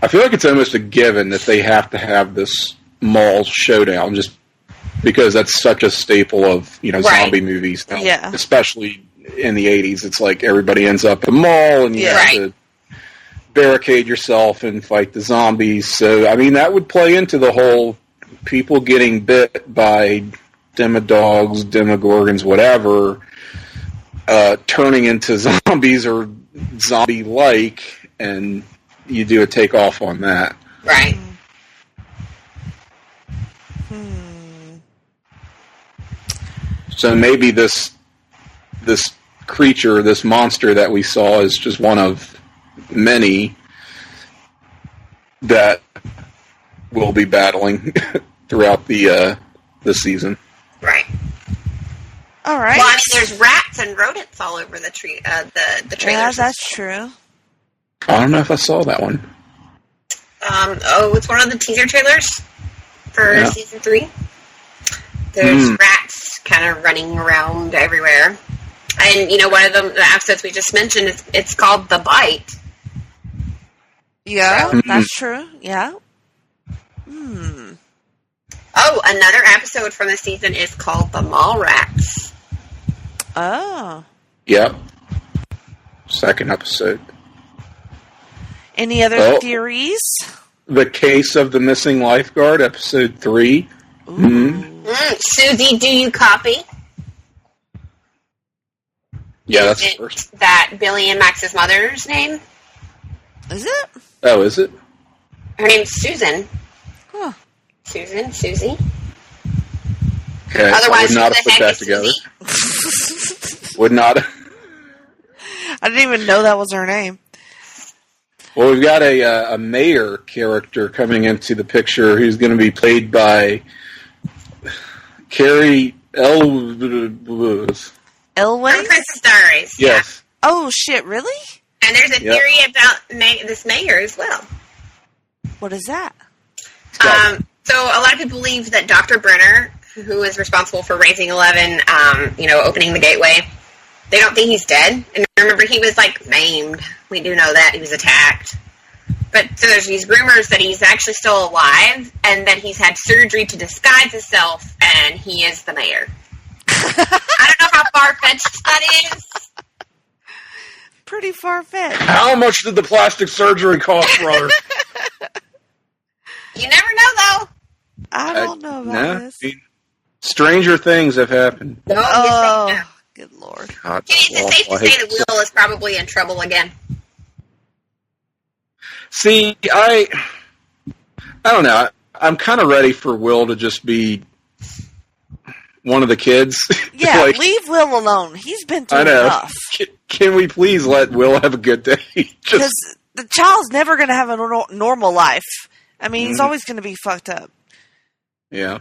[SPEAKER 4] feel like it's almost a given that they have to have this mall showdown, just because that's such a staple of, zombie movies now.
[SPEAKER 2] Yeah. Especially
[SPEAKER 4] in the 80s. It's like everybody ends up at a mall and you have to barricade yourself and fight the zombies. So, I mean, that would play into the whole people getting bit by demodogs, demogorgons, whatever, turning into zombies or zombie-like, and you do a takeoff on that.
[SPEAKER 3] Right.
[SPEAKER 4] So maybe this creature, this monster that we saw, is just one of many that will be battling throughout the season.
[SPEAKER 3] Right.
[SPEAKER 2] All right.
[SPEAKER 3] Well, I mean, there's rats and rodents all over the the trailers.
[SPEAKER 2] Yeah, that's true.
[SPEAKER 4] I don't know if I saw that one.
[SPEAKER 3] It's one of the teaser trailers for season 3. There's rats kind of running around everywhere. And, one of the episodes we just mentioned, it's called The Bite.
[SPEAKER 2] Yeah, that's true. Yeah.
[SPEAKER 3] Oh, another episode from the season is called The Mall Rats.
[SPEAKER 2] Oh.
[SPEAKER 4] Yep. Second episode.
[SPEAKER 2] Any other theories?
[SPEAKER 4] The Case of the Missing Lifeguard, episode 3.
[SPEAKER 3] Susie, do you copy?
[SPEAKER 4] Yeah, that's the first.
[SPEAKER 3] That Billy and Max's mother's name?
[SPEAKER 2] Is it?
[SPEAKER 4] Oh, is it?
[SPEAKER 3] Her name's Susan.
[SPEAKER 2] Huh.
[SPEAKER 3] Susie.
[SPEAKER 4] Okay,
[SPEAKER 3] otherwise,
[SPEAKER 4] I would not have put that together. Would not.
[SPEAKER 2] I didn't even know that was her name.
[SPEAKER 4] Well, we've got a mayor character coming into the picture who's going to be played by Carrie Elwes.
[SPEAKER 2] Elwes?
[SPEAKER 3] From Princess Diaries.
[SPEAKER 4] Yes.
[SPEAKER 2] Yeah. Oh, shit, really?
[SPEAKER 3] And there's a theory about this mayor as well.
[SPEAKER 2] What is that?
[SPEAKER 3] So a lot of people believe that Dr. Brenner, who is responsible for Raising 11, opening the gateway, they don't think he's dead. And remember, he was, maimed. We do know that. He was attacked. But so there's these rumors that he's actually still alive and that he's had surgery to disguise himself, and he is the mayor. I don't know how far-fetched that is.
[SPEAKER 2] pretty far-fetched.
[SPEAKER 4] How much did the plastic surgery cost, brother?
[SPEAKER 3] You never know, though.
[SPEAKER 2] I don't know about this.
[SPEAKER 4] Stranger things have happened.
[SPEAKER 3] No,
[SPEAKER 2] Oh, good Lord.
[SPEAKER 4] God,
[SPEAKER 3] it's safe to say that Will is probably in trouble again.
[SPEAKER 4] See, I don't know. I'm kind of ready for Will to just be one of the kids.
[SPEAKER 2] Yeah,
[SPEAKER 4] Like,
[SPEAKER 2] leave Will alone. He's been through
[SPEAKER 4] I know.
[SPEAKER 2] enough.
[SPEAKER 4] Can we please let Will have a good day?
[SPEAKER 2] Because the child's never going to have a normal life. I mean, he's always going to be fucked up.
[SPEAKER 4] Yeah.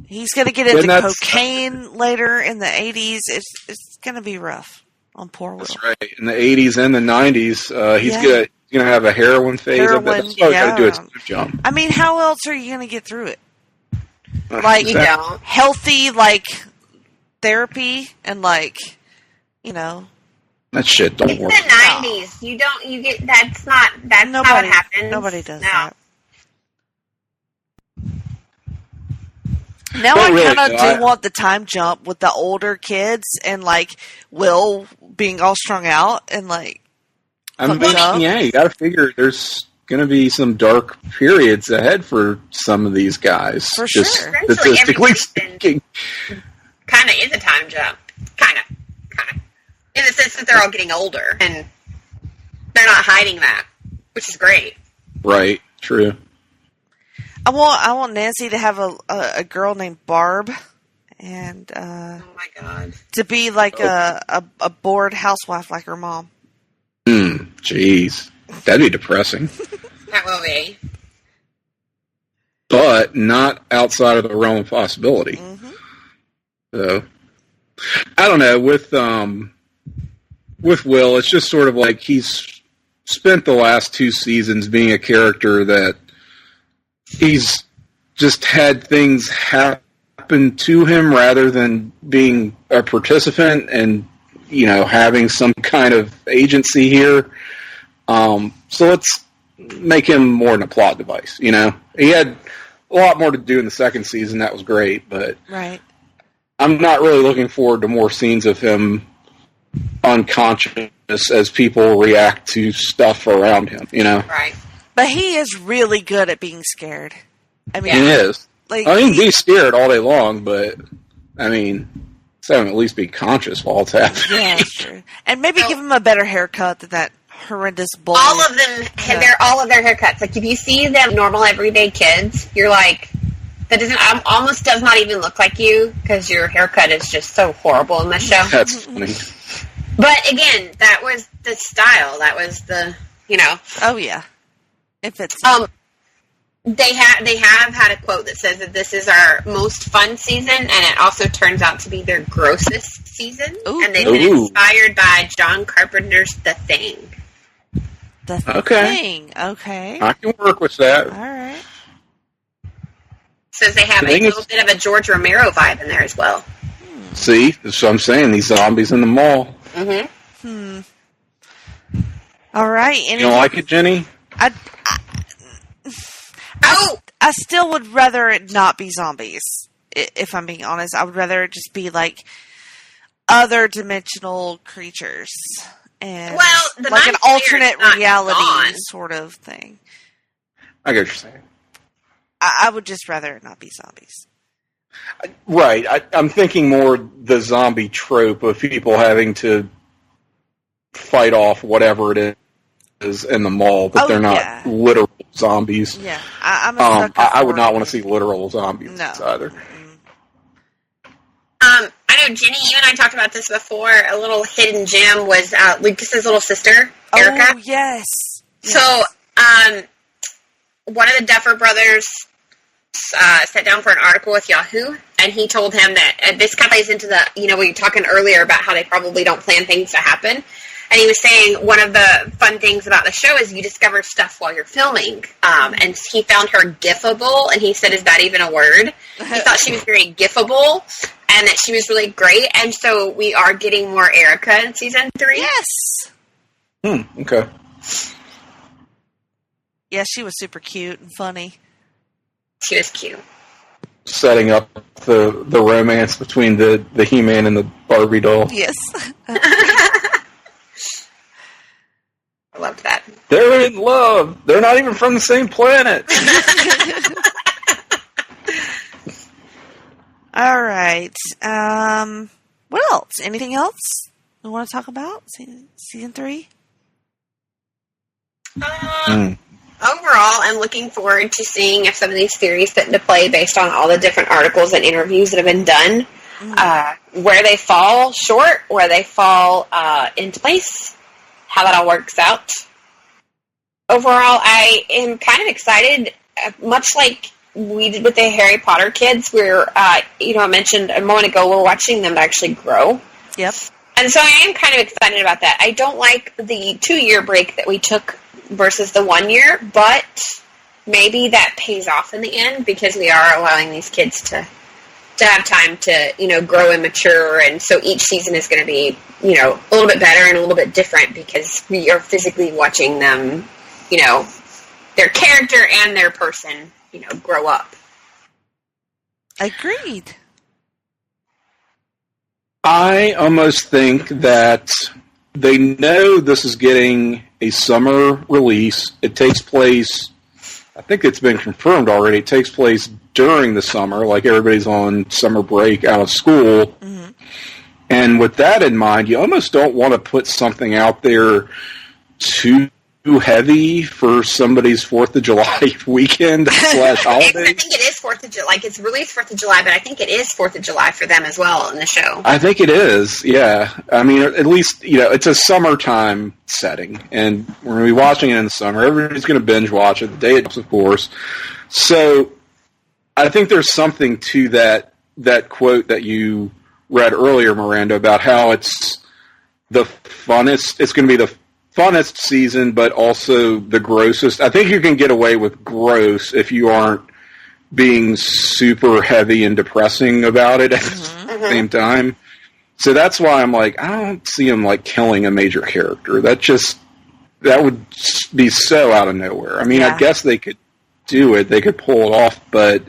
[SPEAKER 2] He's going to get into cocaine later in the 80s. It's going to be rough on poor Will.
[SPEAKER 4] That's right. In the 80s and the 90s, he's going to have a heroin phase. That's why he's got to do his jump.
[SPEAKER 2] I mean, how else are you going to get through it? Like,
[SPEAKER 3] You don't.
[SPEAKER 2] healthy, like, therapy and, like, you know.
[SPEAKER 4] That shit don't
[SPEAKER 3] It's
[SPEAKER 4] work.
[SPEAKER 3] the 90s. That's not what happens.
[SPEAKER 2] Nobody does
[SPEAKER 3] No.
[SPEAKER 2] that. Now
[SPEAKER 4] Not
[SPEAKER 2] I
[SPEAKER 4] really,
[SPEAKER 2] kind of
[SPEAKER 4] though.
[SPEAKER 2] do want the time jump with the older kids and, like, Will being all strung out and, like,
[SPEAKER 4] I mean,
[SPEAKER 2] fucked up.
[SPEAKER 4] yeah, you got to figure there's going to be some dark periods ahead for some of these guys.
[SPEAKER 2] For
[SPEAKER 4] just
[SPEAKER 2] sure.
[SPEAKER 4] statistically
[SPEAKER 3] Every
[SPEAKER 4] speaking.
[SPEAKER 3] Kind of is a time jump. Kind of. In the sense that they're all getting older and they're not hiding that, which is great.
[SPEAKER 4] Right, true.
[SPEAKER 2] I want Nancy to have a girl named Barb and
[SPEAKER 3] Oh my god.
[SPEAKER 2] to be like a bored housewife like her mom.
[SPEAKER 4] Jeez. That'd be depressing.
[SPEAKER 3] That will be.
[SPEAKER 4] But not outside of the realm of possibility.
[SPEAKER 2] Mm-hmm.
[SPEAKER 4] So, I don't know. With Will, it's just sort of like he's spent the last 2 seasons being a character that he's just had things happen to him rather than being a participant and, you know, having some kind of agency here. So let's make him more than a plot device, you know? He had a lot more to do in the second season. That was great, but
[SPEAKER 2] Right.
[SPEAKER 4] I'm not really looking forward to more scenes of him unconscious as people react to stuff around him, you know?
[SPEAKER 3] Right.
[SPEAKER 2] But he is really good at being scared. I mean,
[SPEAKER 4] He is.
[SPEAKER 2] like,
[SPEAKER 4] I mean, be scared all day long, but, I mean, so at least be conscious while it's happening.
[SPEAKER 2] yeah, sure. And maybe give him a better haircut than that horrendous bull.
[SPEAKER 3] All of them, all of their haircuts. Like, if you see them normal, everyday kids, you're like, that almost does not even look like you, because your haircut is just so horrible in this show.
[SPEAKER 4] That's funny.
[SPEAKER 3] But again, that was the style. That was the, you know.
[SPEAKER 2] Oh yeah, if it's
[SPEAKER 3] They have had a quote that says that this is our most fun season, and it also turns out to be their grossest season.
[SPEAKER 2] Ooh.
[SPEAKER 3] And they've been inspired by John Carpenter's The Thing.
[SPEAKER 2] the
[SPEAKER 4] Okay.
[SPEAKER 2] thing. Okay,
[SPEAKER 4] I can work with that.
[SPEAKER 2] all right.
[SPEAKER 3] Says they have a little bit of a George Romero vibe in there as well.
[SPEAKER 4] See, that's what I'm saying. These zombies in the mall.
[SPEAKER 3] Mm-hmm.
[SPEAKER 2] All right.
[SPEAKER 4] You don't like it, Jenny?
[SPEAKER 2] I still would rather it not be zombies. If I'm being honest, I would rather it just be like other dimensional creatures and like an alternate reality sort of thing.
[SPEAKER 4] I get what you're saying.
[SPEAKER 2] I would just rather it not be zombies.
[SPEAKER 4] Right. I'm thinking more the zombie trope of people having to fight off whatever it is in the mall, but they're not literal zombies.
[SPEAKER 2] Yeah, I'm a sucker
[SPEAKER 4] I would
[SPEAKER 2] for
[SPEAKER 4] not
[SPEAKER 2] it.
[SPEAKER 4] want to see literal zombies either.
[SPEAKER 3] I know, Jenny, you and I talked about this before. A little hidden gem was Lucas's little sister, Erica.
[SPEAKER 2] Oh, yes.
[SPEAKER 3] So, one of the Duffer brothers sat down for an article with Yahoo, and he told him that this kind of plays into the, you know, we were talking earlier about how they probably don't plan things to happen. And he was saying one of the fun things about the show is you discover stuff while you're filming. And he found her gifable, and he said, is that even a word? He thought she was very gifable, and that she was really great. And so we are getting more Erica in season 3.
[SPEAKER 2] Yes.
[SPEAKER 4] Okay.
[SPEAKER 2] Yeah, she was super cute and funny.
[SPEAKER 3] She was cute.
[SPEAKER 4] Setting up the romance between the He-Man and the Barbie doll.
[SPEAKER 2] Yes.
[SPEAKER 3] loved that.
[SPEAKER 4] They're in love. They're not even from the same planet.
[SPEAKER 2] All right. What else? Anything else we want to talk about? Season 3?
[SPEAKER 3] Overall, I'm looking forward to seeing if some of these theories fit into play based on all the different articles and interviews that have been done. Where they fall short, where they fall into place, how that all works out. Overall, I am kind of excited, much like we did with the Harry Potter kids, where, I mentioned a moment ago, we're watching them actually grow.
[SPEAKER 2] Yep.
[SPEAKER 3] And so I am kind of excited about that. I don't like the 2-year break that we took versus the 1 year, but maybe that pays off in the end because we are allowing these kids to have time to, grow and mature, and so each season is going to be, a little bit better and a little bit different because we are physically watching them, their character and their person, grow up.
[SPEAKER 2] Agreed.
[SPEAKER 4] I almost think that they know this is getting a summer release. It takes place, I think it's been confirmed already, it takes place during the summer, like everybody's on summer break out of school. Mm-hmm. And with that in mind, you almost don't want to put something out there too heavy for somebody's 4th of July weekend / holiday.
[SPEAKER 3] I think it is 4th of July. Like, it's released 4th of July, but I think it is 4th of July for them as well in the show.
[SPEAKER 4] I think it is, yeah. I mean, at least, it's a summertime setting, and we're going to be watching it in the summer. Everybody's going to binge watch it the day it drops, of course. So I think there's something to that quote that you read earlier, Miranda, about how it's the funnest, it's going to be the funnest season, but also the grossest. I think you can get away with gross if you aren't being super heavy and depressing about it at the same time. So that's why I'm like, I don't see him like killing a major character. That would be so out of nowhere. I mean, I guess they could do it. They could pull it off, but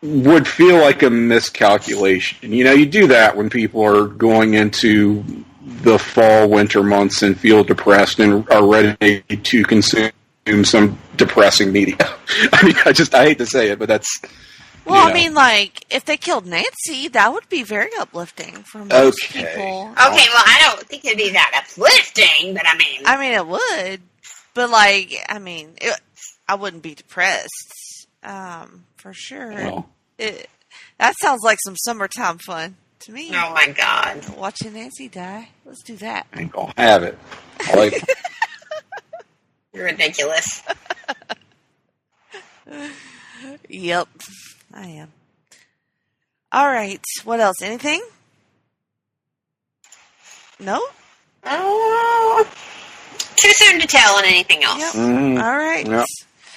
[SPEAKER 4] would feel like a miscalculation. You do that when people are going into the fall, winter months and feel depressed and are ready to consume some depressing media. I mean, I hate to say it, but that's...
[SPEAKER 2] Well, I mean, like, if they killed Nancy, that would be very uplifting for most people.
[SPEAKER 3] Okay, well, I don't think it'd be that uplifting, but I mean,
[SPEAKER 2] it would. But, like, I wouldn't be depressed, for sure.
[SPEAKER 4] Well,
[SPEAKER 2] that sounds like some summertime fun to me.
[SPEAKER 3] Oh, my God.
[SPEAKER 2] Watching Nancy die. Let's do that.
[SPEAKER 4] I ain't gonna have it. I like it.
[SPEAKER 3] You're ridiculous.
[SPEAKER 2] Yep, I am. All right. What else? Anything? No?
[SPEAKER 3] Too soon to tell on anything else.
[SPEAKER 2] Yep.
[SPEAKER 4] Mm-hmm.
[SPEAKER 2] All right.
[SPEAKER 4] Yep.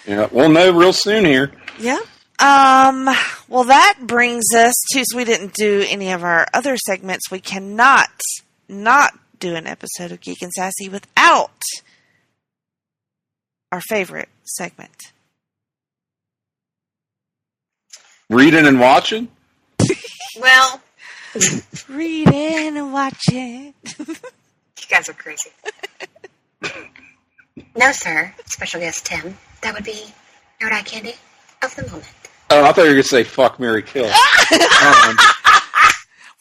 [SPEAKER 4] Yeah, we'll know real soon here.
[SPEAKER 2] Yeah. Well, that brings us to, so we didn't do any of our other segments. We cannot not do an episode of Geek and Sassy without our favorite segment.
[SPEAKER 4] Reading and watching?
[SPEAKER 3] Well,
[SPEAKER 2] reading and watching.
[SPEAKER 3] You guys are crazy. No, sir. Special guest Tim. That would be Nerd Eye Candy of the moment.
[SPEAKER 4] Oh, I thought you were going to say fuck, marry, kill.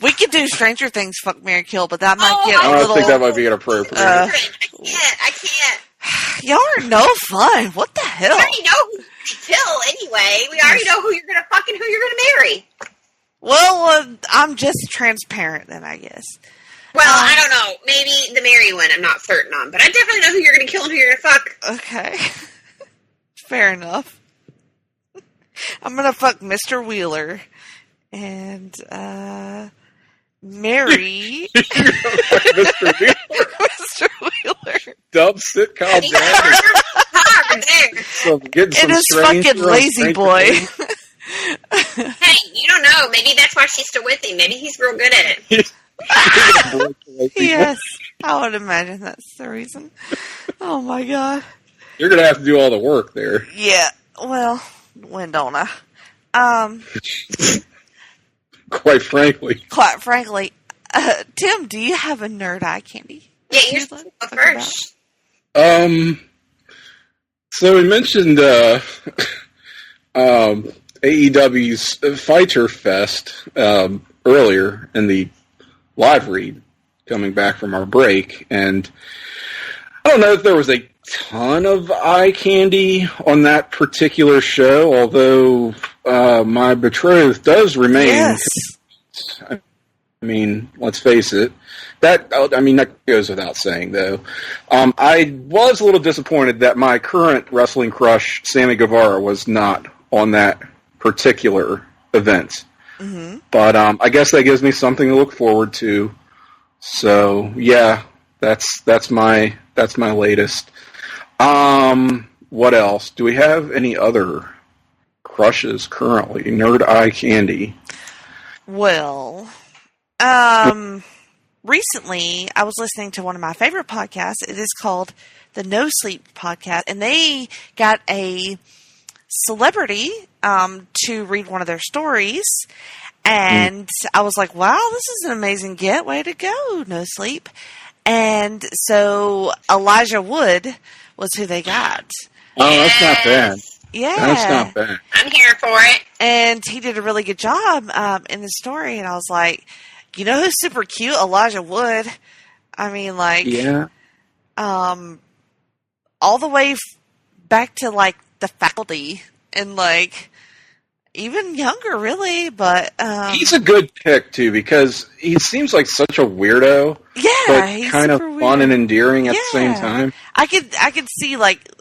[SPEAKER 2] We could do Stranger Things, fuck, marry, kill, but that might get a little...
[SPEAKER 4] I think that might be inappropriate.
[SPEAKER 3] I can't.
[SPEAKER 2] Y'all are no fun. What the hell?
[SPEAKER 3] We already know who to kill anyway. We already know who you're going to fuck and who you're going to marry.
[SPEAKER 2] Well, I'm just transparent then, I guess.
[SPEAKER 3] Well, I don't know. Maybe the marry one I'm not certain on, but I definitely know who you're going to kill and who you're going to fuck.
[SPEAKER 2] Okay. Fair enough. I'm going to fuck Mr. Wheeler and marry
[SPEAKER 4] Mr. Wheeler.
[SPEAKER 2] Mr. Wheeler.
[SPEAKER 4] Dumb sitcom drama.
[SPEAKER 2] It is fucking Lazy Boy.
[SPEAKER 3] Hey, you don't know. Maybe that's why she's still with him. Maybe he's real good at it.
[SPEAKER 2] Yes, I would imagine that's the reason. Oh my God.
[SPEAKER 4] You're going to have to do all the work there.
[SPEAKER 2] Yeah, well, when don't I?
[SPEAKER 4] Quite frankly.
[SPEAKER 2] Tim, do you have a Nerd Eye Candy?
[SPEAKER 3] Yeah, you're supposed to go first.
[SPEAKER 4] So we mentioned AEW's Fighter Fest earlier in the live read, coming back from our break, and I don't know if there was a ton of eye candy on that particular show, although my betrothed does remain.
[SPEAKER 2] Yes.
[SPEAKER 4] I mean, let's face it. That goes without saying, though. I was a little disappointed that my current wrestling crush, Sammy Guevara, was not on that particular event. Mm-hmm. But I guess that gives me something to look forward to. So yeah, that's my latest. What else? Do we have any other crushes currently? Nerd eye candy.
[SPEAKER 2] Well, recently I was listening to one of my favorite podcasts. It is called the No Sleep Podcast, and they got a celebrity to read one of their stories. And I was like, wow, this is an amazing get. Way to go, No Sleep. And so Elijah Wood was who they got.
[SPEAKER 4] Oh, that's not bad.
[SPEAKER 2] Yeah.
[SPEAKER 4] That's not bad.
[SPEAKER 3] I'm here for it.
[SPEAKER 2] And he did a really good job in the story. And I was like, you know who's super cute? Elijah Wood. I mean, like,
[SPEAKER 4] yeah.
[SPEAKER 2] All the way back to, like, the faculty and, like, even younger, really. But
[SPEAKER 4] he's a good pick, too, because he seems like such a weirdo.
[SPEAKER 2] Yeah,
[SPEAKER 4] but
[SPEAKER 2] he's
[SPEAKER 4] kind of
[SPEAKER 2] super
[SPEAKER 4] fun
[SPEAKER 2] weird.
[SPEAKER 4] and endearing at the same time.
[SPEAKER 2] I could see, like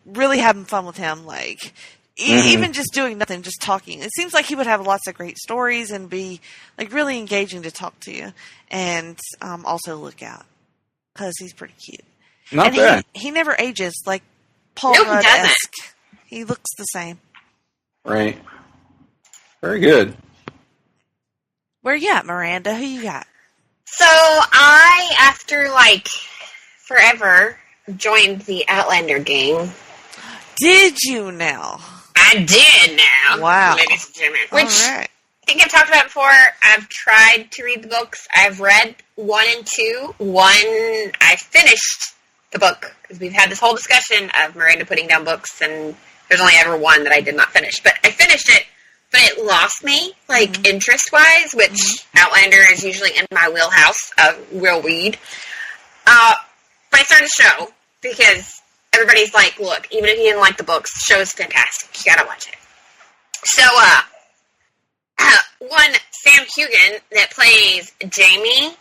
[SPEAKER 2] really having fun with him, like even just doing nothing, just talking. It seems like he would have lots of great stories and be like really engaging to talk to you, and also look out because he's pretty cute.
[SPEAKER 4] Not
[SPEAKER 2] and
[SPEAKER 4] bad.
[SPEAKER 2] He never ages, like Paul
[SPEAKER 3] No, he
[SPEAKER 2] Rudd-esque. He looks the same.
[SPEAKER 4] Right. Very good.
[SPEAKER 2] Where you at, Miranda? Who you got?
[SPEAKER 3] So I, after like forever, joined the Outlander gang.
[SPEAKER 2] Did you now?
[SPEAKER 3] I did now.
[SPEAKER 2] Wow.
[SPEAKER 3] Ladies and gentlemen. Which
[SPEAKER 2] All right.
[SPEAKER 3] I think I've talked about before. I've tried to read the books. I've read 1 and 2. 1, I finished the book, because we've had this whole discussion of Miranda putting down books, and there's only ever one that I did not finish. But I finished it, but it lost me, like, interest-wise, which Outlander is usually in my wheelhouse of will read. But I started the show, because everybody's like, look, even if you didn't like the books, the show is fantastic. You gotta watch it. So, one, Sam Hugan, that plays Jamie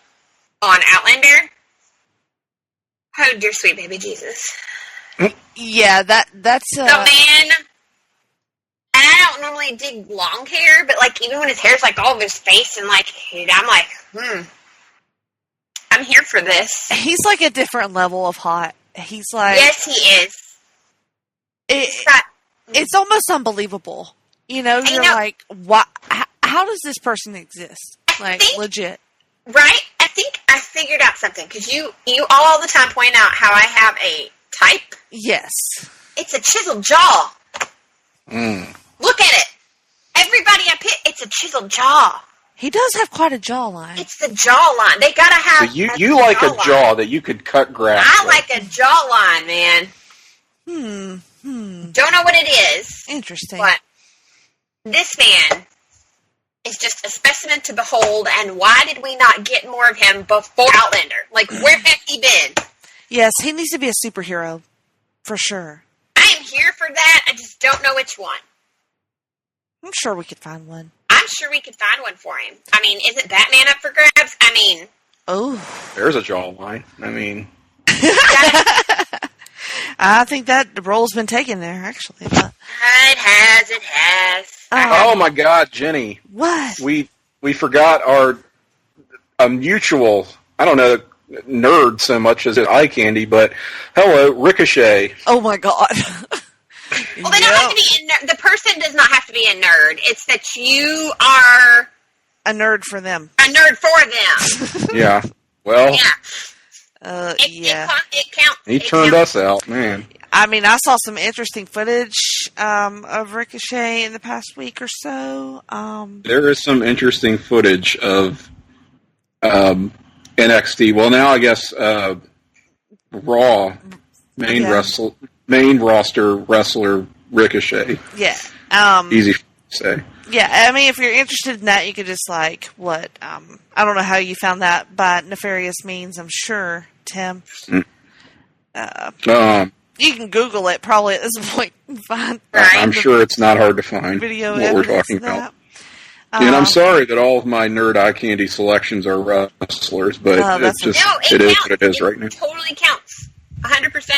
[SPEAKER 3] on Outlander. Oh, dear sweet baby Jesus.
[SPEAKER 2] Yeah, that's
[SPEAKER 3] The man, and I don't normally dig long hair, but, like, even when his hair's, like, all over his face and, like, I'm like, I'm here for this.
[SPEAKER 2] He's like a different level of hot. He's like...
[SPEAKER 3] Yes, he is.
[SPEAKER 2] It's almost unbelievable. You know, you're like, what? How does this person exist? Like, legit.
[SPEAKER 3] Right? I think I figured out something, because you all the time point out how I have a type.
[SPEAKER 2] Yes.
[SPEAKER 3] It's a chiseled jaw.
[SPEAKER 4] Look
[SPEAKER 3] at it. Everybody I pick, it's a chiseled jaw.
[SPEAKER 2] He does have quite a jawline.
[SPEAKER 3] It's the jawline. They gotta have.
[SPEAKER 4] So you like a jaw that you could cut grass.
[SPEAKER 3] I like a jawline, man. Don't know what it is.
[SPEAKER 2] Interesting.
[SPEAKER 3] But this man is just a specimen to behold, and why did we not get more of him before Outlander? Like, where has he been?
[SPEAKER 2] Yes, he needs to be a superhero. For sure.
[SPEAKER 3] I am here for that. I just don't know which one.
[SPEAKER 2] I'm sure we could find one.
[SPEAKER 3] I'm sure we could find one for him. I mean, isn't Batman up for grabs? I mean...
[SPEAKER 2] Oh.
[SPEAKER 4] There's a jawline. I mean...
[SPEAKER 2] I think that role's been taken there, actually. But...
[SPEAKER 3] It has.
[SPEAKER 4] Oh my God, Jenny.
[SPEAKER 2] What?
[SPEAKER 4] We forgot a mutual, I don't know, nerd so much as eye candy, but hello, Ricochet.
[SPEAKER 2] Oh my God.
[SPEAKER 3] Well, they don't have to be the person does not have to be a nerd. It's that you are
[SPEAKER 2] a nerd for them.
[SPEAKER 3] A nerd for them.
[SPEAKER 4] Yeah. Well.
[SPEAKER 3] Yeah. It counts.
[SPEAKER 4] He turned us out, man.
[SPEAKER 2] I mean, I saw some interesting footage of Ricochet in the past week or so.
[SPEAKER 4] There is some interesting footage of NXT. Well, now I guess Raw Main
[SPEAKER 2] Yeah.
[SPEAKER 4] main roster wrestler Ricochet.
[SPEAKER 2] Yeah.
[SPEAKER 4] Easy to say.
[SPEAKER 2] Yeah, I mean, if you're interested in that, you could just I don't know how you found that by nefarious means, I'm sure, Tim. You can Google it probably at this point and find.
[SPEAKER 4] I'm sure it's not hard to find
[SPEAKER 2] video
[SPEAKER 4] what we're
[SPEAKER 2] evidence
[SPEAKER 4] talking
[SPEAKER 2] of that.
[SPEAKER 4] about. And I'm sorry that all of my nerd eye candy selections are wrestlers, but it is what it is right now.
[SPEAKER 3] It totally counts. 100%.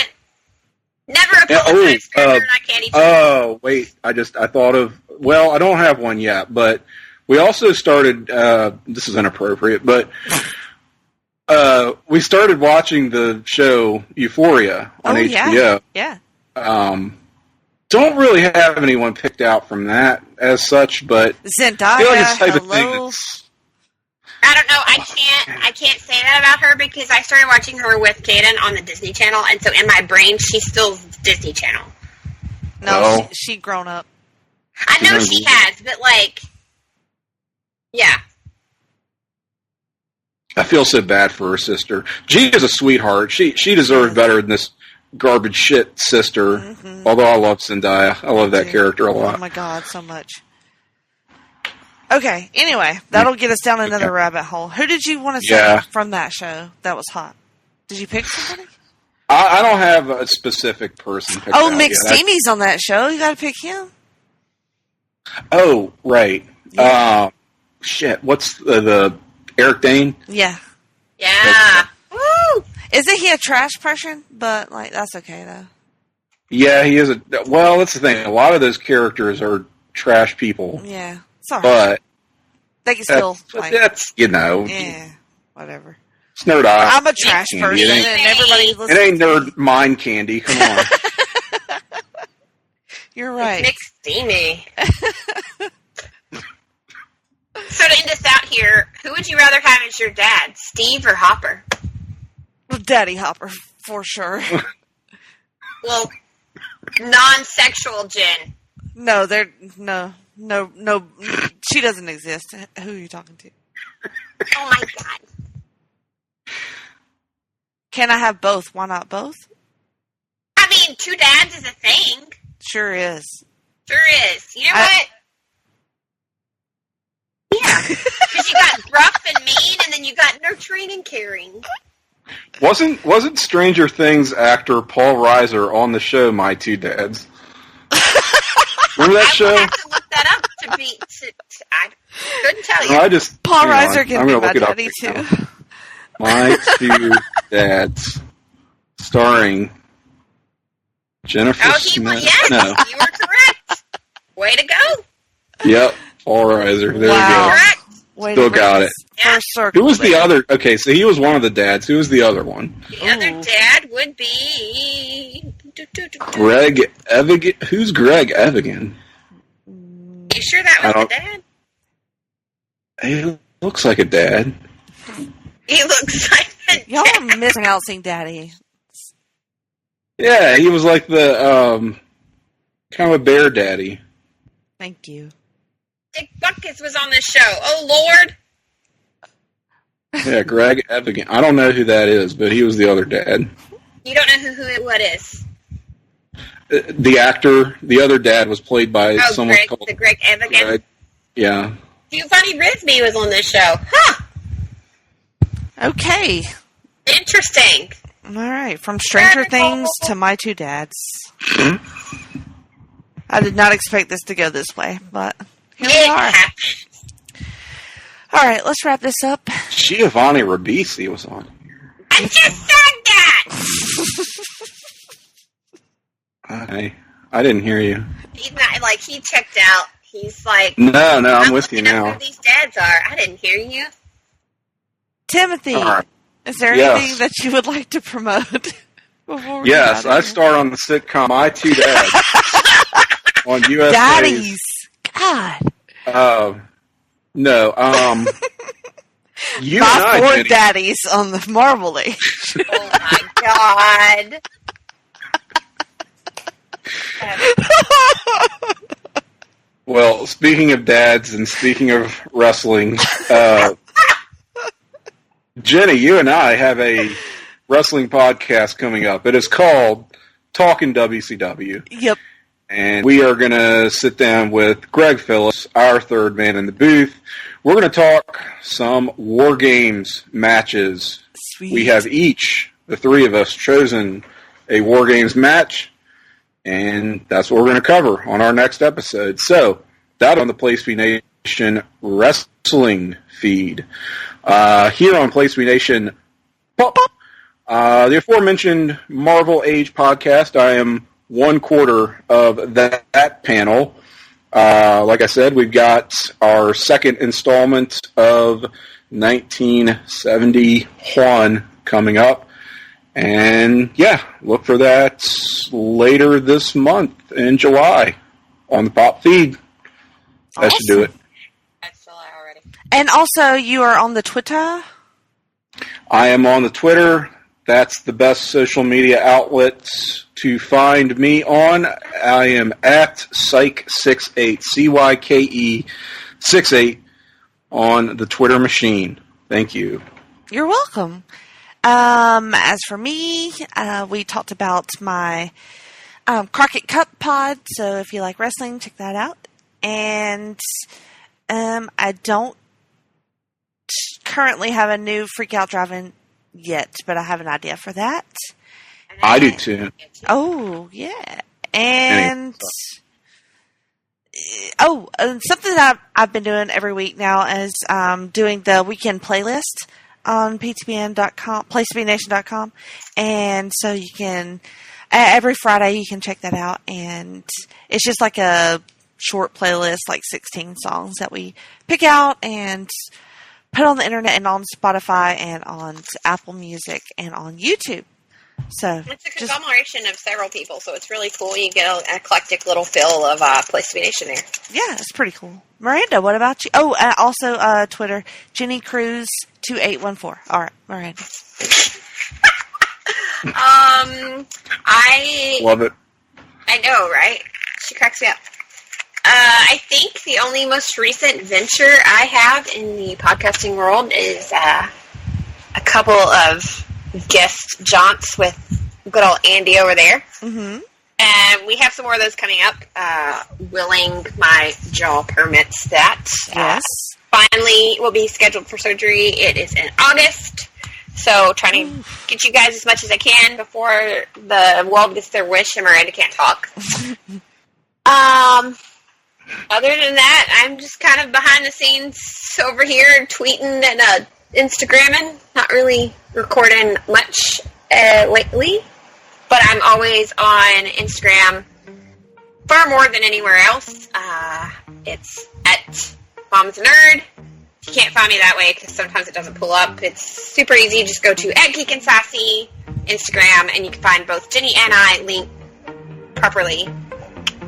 [SPEAKER 3] Never apologize for your nerd eye candy.
[SPEAKER 4] Oh, wait. I thought of... Well, I don't have one yet, but we also started... this is inappropriate, but... we started watching the show Euphoria on HBO.
[SPEAKER 2] Yeah.
[SPEAKER 4] Don't really have anyone picked out from that as such, but
[SPEAKER 2] Zendaya,
[SPEAKER 4] I feel like it's the type of thing that's...
[SPEAKER 3] I don't know. I can't say that about her because I started watching her with Kaden on the Disney Channel, and so in my brain, she's still Disney Channel.
[SPEAKER 2] No, she grown up.
[SPEAKER 3] I know she has, but yeah.
[SPEAKER 4] I feel so bad for her sister. She is a sweetheart. She deserves better than this garbage shit sister. Mm-hmm. Although I love Zendaya. I love that character a lot.
[SPEAKER 2] Oh my god, so much. Okay, anyway, that'll get us down another rabbit hole. Who did you want to say from that show that was hot? Did you pick somebody?
[SPEAKER 4] I don't have a specific person picked out
[SPEAKER 2] Mick
[SPEAKER 4] yet.
[SPEAKER 2] Steamy's on that show. You gotta pick him.
[SPEAKER 4] Oh, right.
[SPEAKER 2] Yeah.
[SPEAKER 4] Shit, what's the Eric Dane?
[SPEAKER 2] Yeah.
[SPEAKER 3] Yeah. Woo!
[SPEAKER 2] Isn't he a trash person? But, that's okay, though.
[SPEAKER 4] Yeah, he is well, that's the thing. A lot of those characters are trash people.
[SPEAKER 2] Yeah. Sorry.
[SPEAKER 4] But
[SPEAKER 2] they can still,
[SPEAKER 4] that's,
[SPEAKER 2] yeah, whatever.
[SPEAKER 4] It's nerd eye.
[SPEAKER 2] I'm a trash person, and everybody listens.
[SPEAKER 4] It ain't nerd mind candy. Come on.
[SPEAKER 2] You're right.
[SPEAKER 3] Mick Steamy. So to end us out here, who would you rather have as your dad, Steve or Hopper?
[SPEAKER 2] Well, Daddy Hopper, for sure.
[SPEAKER 3] Well, non-sexual Jen.
[SPEAKER 2] No, no, she doesn't exist. Who are you talking to?
[SPEAKER 3] Oh my god.
[SPEAKER 2] Can I have both? Why not both?
[SPEAKER 3] I mean, two dads is a thing.
[SPEAKER 2] Sure is.
[SPEAKER 3] Sure is. You know what? Yeah. Because you got rough and mean, and then you got nurturing and caring.
[SPEAKER 4] Wasn't Stranger Things actor Paul Reiser on the show My Two Dads? Remember that show?
[SPEAKER 3] I would have to look that up I couldn't tell you.
[SPEAKER 2] Paul Reiser can be my daddy too.
[SPEAKER 4] My Two Dads, starring Jennifer Smith.
[SPEAKER 3] Yes,
[SPEAKER 4] no.
[SPEAKER 3] You were correct. Way to go.
[SPEAKER 4] Yep, Paul Reiser. There
[SPEAKER 2] wow.
[SPEAKER 4] we go.
[SPEAKER 3] Correct.
[SPEAKER 4] Still got it.
[SPEAKER 2] First circle.
[SPEAKER 4] Who was the other? Okay, so he was one of the dads. Who was the other one?
[SPEAKER 3] The other dad would be
[SPEAKER 4] Greg Evigan. Who's Greg Evigan?
[SPEAKER 3] You sure that was the dad?
[SPEAKER 4] He looks like a dad.
[SPEAKER 3] He looks like a dad.
[SPEAKER 2] Y'all are mispronouncing daddy.
[SPEAKER 4] Yeah, he was like the kind of a bear daddy.
[SPEAKER 2] Thank you.
[SPEAKER 3] Dick Buckets was on this show. Oh, Lord.
[SPEAKER 4] Yeah, Greg Evigan. I don't know who that is, but he was the other dad.
[SPEAKER 3] You don't know what is?
[SPEAKER 4] The actor, the other dad was played by someone called...
[SPEAKER 3] Greg Evigan?
[SPEAKER 4] Greg. Yeah.
[SPEAKER 3] Giovanni Risby was on this show. Huh.
[SPEAKER 2] Okay.
[SPEAKER 3] Interesting.
[SPEAKER 2] All right. From Stranger Things to My Two Dads. I did not expect this to go this way, but here we are. All right, let's wrap this up.
[SPEAKER 4] Giovanni Ribisi was on here.
[SPEAKER 3] I just said that!
[SPEAKER 4] I didn't hear you.
[SPEAKER 3] He's not, he checked out. He's like...
[SPEAKER 4] No, I'm with you now.
[SPEAKER 3] Who these dads are. I didn't hear you.
[SPEAKER 2] Timothy, is there anything that you would like to promote?
[SPEAKER 4] Yes, I star on the sitcom My Two Dads on USA.
[SPEAKER 2] Daddies! God.
[SPEAKER 4] No, you
[SPEAKER 2] My
[SPEAKER 4] and I,
[SPEAKER 2] four
[SPEAKER 4] Jenny.
[SPEAKER 2] daddies on the Marvel Age.
[SPEAKER 3] Oh my god.
[SPEAKER 4] Well, speaking of dads and speaking of wrestling, Jenny, you and I have a wrestling podcast coming up. It is called Talking WCW.
[SPEAKER 2] Yep.
[SPEAKER 4] And we are going to sit down with Greg Phillips, our third man in the booth. We're going to talk some War Games matches.
[SPEAKER 2] Sweet.
[SPEAKER 4] We have each, the three of us, chosen a War Games match, and that's what we're going to cover on our next episode. So, that on the PlaySB Nation Wrestling feed. Here on PlaySB Nation Pop, the aforementioned Marvel Age podcast, I am one quarter of that panel. Like I said, we've got our second installment of 1971 coming up. And yeah, look for that later this month in July on the Pop feed. That should do it.
[SPEAKER 3] That's July already.
[SPEAKER 2] And also, you are on the Twitter?
[SPEAKER 4] I am on the Twitter. That's the best social media outlet to find me on. I am at Cyke68, CYKE 68 on the Twitter machine. Thank you.
[SPEAKER 2] You're welcome. As for me, we talked about my Crockett Cup pod, so if you like wrestling, check that out. And I don't currently have a new Freak Out Driving yet, but I have an idea for that.
[SPEAKER 4] I do too.
[SPEAKER 2] Oh, yeah. And something that I've been doing every week now is doing the weekend playlist on PTBN.com, PlayStationNation.com. And so you can, every Friday you can check that out. And it's just like a short playlist, like 16 songs that we pick out and put on the internet and on Spotify and on Apple Music and on YouTube. So
[SPEAKER 3] it's a conglomeration of several people, so it's really cool. You get an eclectic little feel of PlayStation Nation there.
[SPEAKER 2] Yeah, it's pretty cool. Miranda, what about you? Oh, also Twitter, Jenny Cruz 2814. All right, Miranda.
[SPEAKER 3] I
[SPEAKER 4] love it.
[SPEAKER 3] I know, right? She cracks me up. I think the only most recent venture I have in the podcasting world is a couple of guest jaunts with good old Andy over there.
[SPEAKER 2] Mm-hmm.
[SPEAKER 3] And we have some more of those coming up, willing my jaw permits that.
[SPEAKER 2] Yes.
[SPEAKER 3] Finally will be scheduled for surgery. It is in August. So trying to get you guys as much as I can before the world gets their wish and Miranda can't talk. Other than that, I'm just kind of behind the scenes over here tweeting and Instagramming. Not really recording much lately, but I'm always on Instagram far more than anywhere else. It's at Mom's a Nerd. If you can't find me that way, because sometimes it doesn't pull up, it's super easy. Just go to at Geek and Sassy Instagram, and you can find both Jenny and I linked properly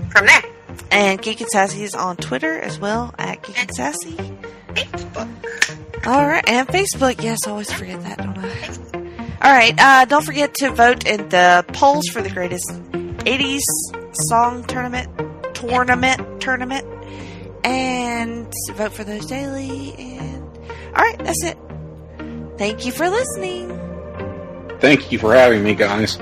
[SPEAKER 3] from there.
[SPEAKER 2] And Geek and Sassy is on Twitter as well, at Geek and Sassy.
[SPEAKER 3] Facebook.
[SPEAKER 2] All right, and Facebook. Yes, I always forget that, don't I? All right, don't forget to vote in the polls for the greatest 80s song tournament, and vote for those daily. And all right, that's it. Thank you for listening.
[SPEAKER 4] Thank you for having me, guys.